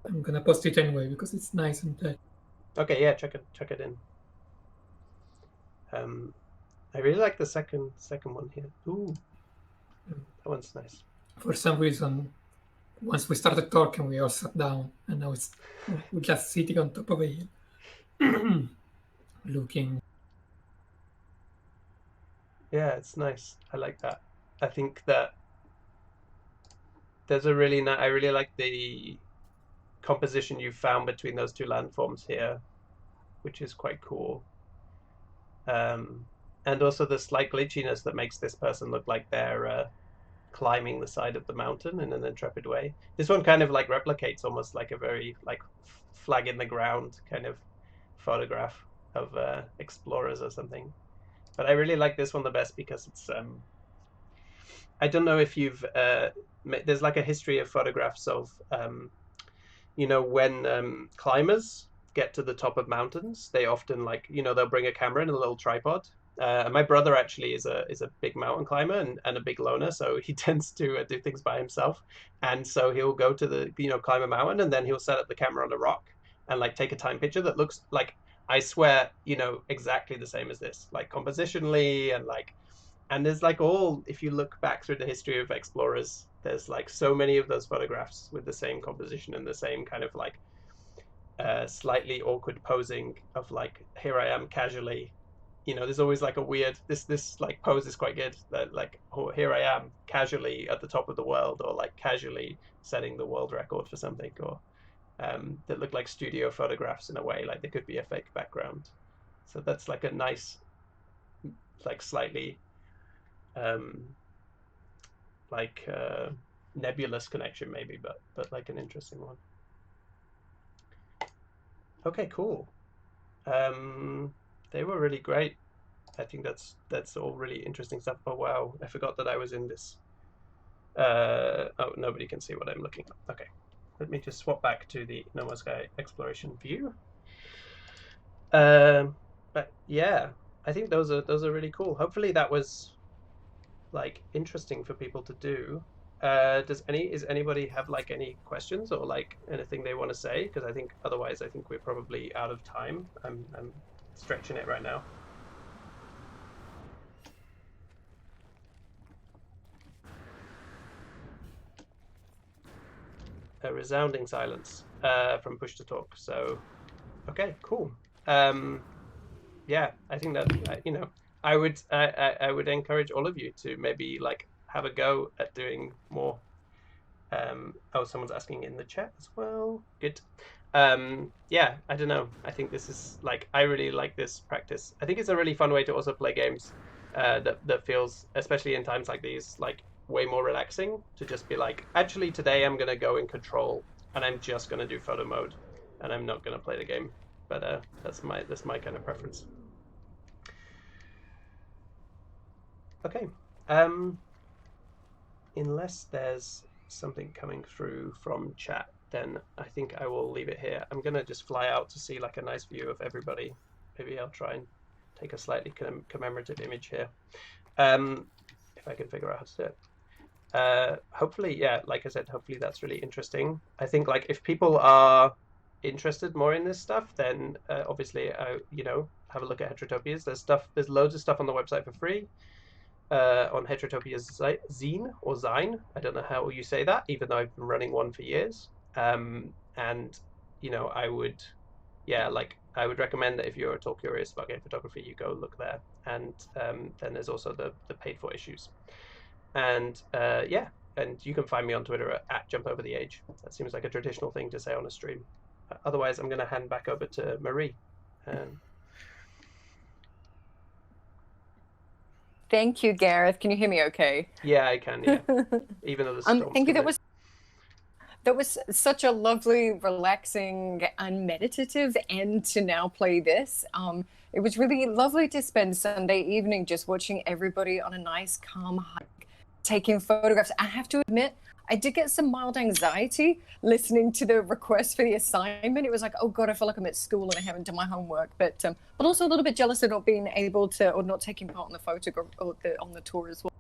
I'm gonna post it anyway because it's nice and that. Okay, yeah, check it in. I really like the second one here. Ooh, that one's nice. For some reason, Once we started talking, we all sat down, and I was we're just sitting on top of a hill, looking. Yeah, it's nice. I like that. I think that there's a really nice. I really like the composition you found between those two landforms here, which is quite cool. And also the slight glitchiness that makes this person look like they're climbing the side of the mountain in an intrepid way. This one kind of like replicates almost like a very like flag in the ground kind of photograph of explorers or something. But I really like this one the best because it's I don't know if you've there's like a history of photographs of you know, when climbers get to the top of mountains, they often like, you know, they'll bring a camera and a little tripod. And my brother actually is a big mountain climber and a big loner, so he tends to do things by himself. And so he'll go to the, you know, climb a mountain, and then he'll set up the camera on a rock and like take a time picture that looks like, I swear, you know, exactly the same as this, like compositionally and like, and there's like all, if you look back through the history of explorers, there's like so many of those photographs with the same composition and the same kind of like slightly awkward posing of like, here I am casually, you know, there's always like a weird, this like pose is quite good, that like, oh, here I am casually at the top of the world, or like casually setting the world record for something, or that look like studio photographs in a way, like they could be a fake background. So that's like a nice, like slightly like nebulous connection maybe, but like an interesting one. Okay, cool. They were really great. I think that's all really interesting stuff. Oh wow, I forgot that I was in this. Oh, nobody can see what I'm looking at. Okay, let me just swap back to the No Man's Sky exploration view. But yeah, I think those are really cool. Hopefully that was like interesting for people to do. Does anybody have like any questions or like anything they want to say? Because I think otherwise I think we're probably out of time. I'm stretching it right now. A resounding silence from Push to Talk. So, okay, cool. Yeah, I think that you know, I would encourage all of you to maybe like have a go at doing more. Oh, someone's asking in the chat as well. Good. Yeah, I don't know. I think this is like, I really like this practice. I think it's a really fun way to also play games that feels, especially in times like these, like way more relaxing, to just be like, actually today I'm gonna go in control and I'm just gonna do photo mode and I'm not gonna play the game. But that's my kind of preference. Okay. Unless there's something coming through from chat, then I think I will leave it here. I'm gonna just fly out to see like a nice view of everybody. Maybe I'll try and take a slightly commemorative image here, if I can figure out how to do it. Hopefully, yeah, like I said, hopefully that's really interesting. I think like if people are interested more in this stuff, then obviously you know, have a look at Heterotopias. There's loads of stuff on the website for free. On Heterotopia's zine or zine, I don't know how you say that, even though I've been running one for years. And you know, I would recommend that if you're at all curious about game photography, you go look there. And then there's also the paid for issues. And yeah, and you can find me on Twitter at @JumpOverTheAge. That seems like a traditional thing to say on a stream. Otherwise, I'm going to hand back over to Marie. Thank you, Gareth. Can you hear me okay? Yeah, I can, yeah. Even though the storm's thank you. coming. That was such a lovely, relaxing, and meditative end to Now Play This. It was really lovely to spend Sunday evening just watching everybody on a nice, calm hike, taking photographs. I have to admit, I did get some mild anxiety listening to the request for the assignment. It was like, oh God, I feel like I'm at school and I haven't done my homework. But also a little bit jealous of not being able to, or not taking part in the photograph or on the tour as well.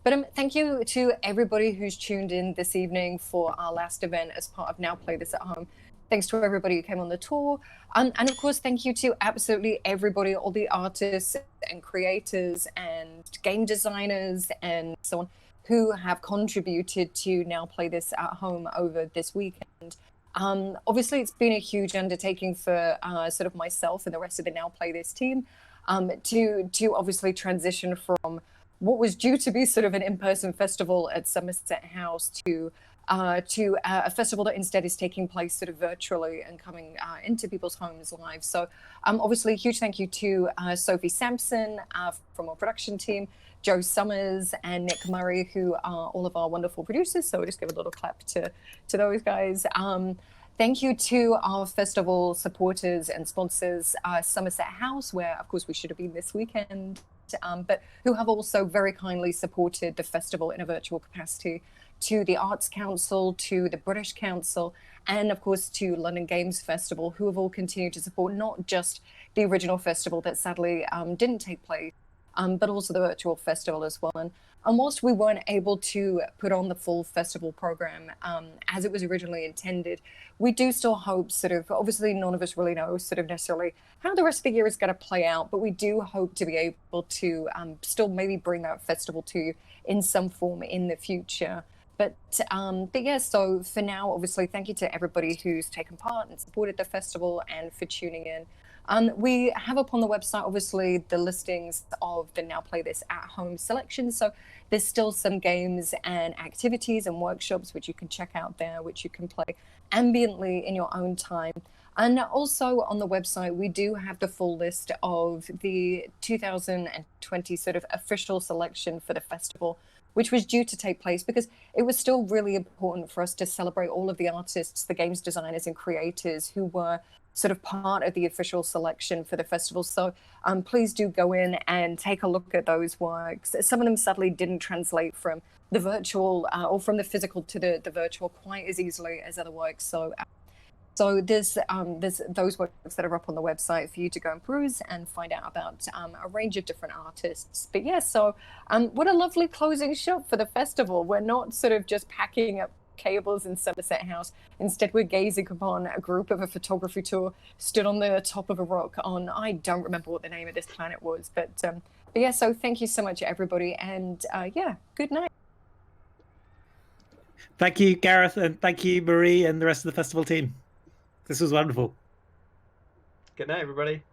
But thank you to everybody who's tuned in this evening for our last event as part of Now Play This at Home. Thanks to everybody who came on the tour. And of course, thank you to absolutely everybody, all the artists and creators and game designers and so on, who have contributed to Now Play This at Home over this weekend. Obviously, it's been a huge undertaking for sort of myself and the rest of the Now Play This team to obviously transition from what was due to be sort of an in-person festival at Somerset House to a festival that instead is taking place sort of virtually and coming into people's homes live. So obviously, a huge thank you to Sophie Sampson from our production team, Joe Summers and Nick Murray, who are all of our wonderful producers. So we'll just give a little clap to those guys. Thank you to our festival supporters and sponsors, Somerset House, where, of course, we should have been this weekend, but who have also very kindly supported the festival in a virtual capacity, to the Arts Council, to the British Council, and, of course, to London Games Festival, who have all continued to support not just the original festival that sadly didn't take place, but also the virtual festival as well. And whilst we weren't able to put on the full festival program as it was originally intended, we do still hope sort of, obviously none of us really know sort of necessarily how the rest of the year is going to play out, but we do hope to be able to still maybe bring that festival to you in some form in the future. But yeah, so for now, obviously, thank you to everybody who's taken part and supported the festival and for tuning in. We have up on the website, obviously, the listings of the Now Play This at Home selection. So there's still some games and activities and workshops which you can check out there, which you can play ambiently in your own time. And also on the website, we do have the full list of the 2020 sort of official selection for the festival, which was due to take place because it was still really important for us to celebrate all of the artists, the games designers and creators who were sort of part of the official selection for the festival. So please do go in and take a look at those works. Some of them sadly didn't translate from the virtual or from the physical to the virtual quite as easily as other works. So there's those works that are up on the website for you to go and peruse and find out about a range of different artists. But yeah, so what a lovely closing shot for the festival. We're not sort of just packing up cables in Somerset House. Instead, we're gazing upon a group of a photography tour stood on the top of a rock on, I don't remember what the name of this planet was, but yeah, so thank you so much, everybody. And yeah, good night. Thank you, Gareth, and thank you, Marie, and the rest of the festival team. This was wonderful. Good night, everybody.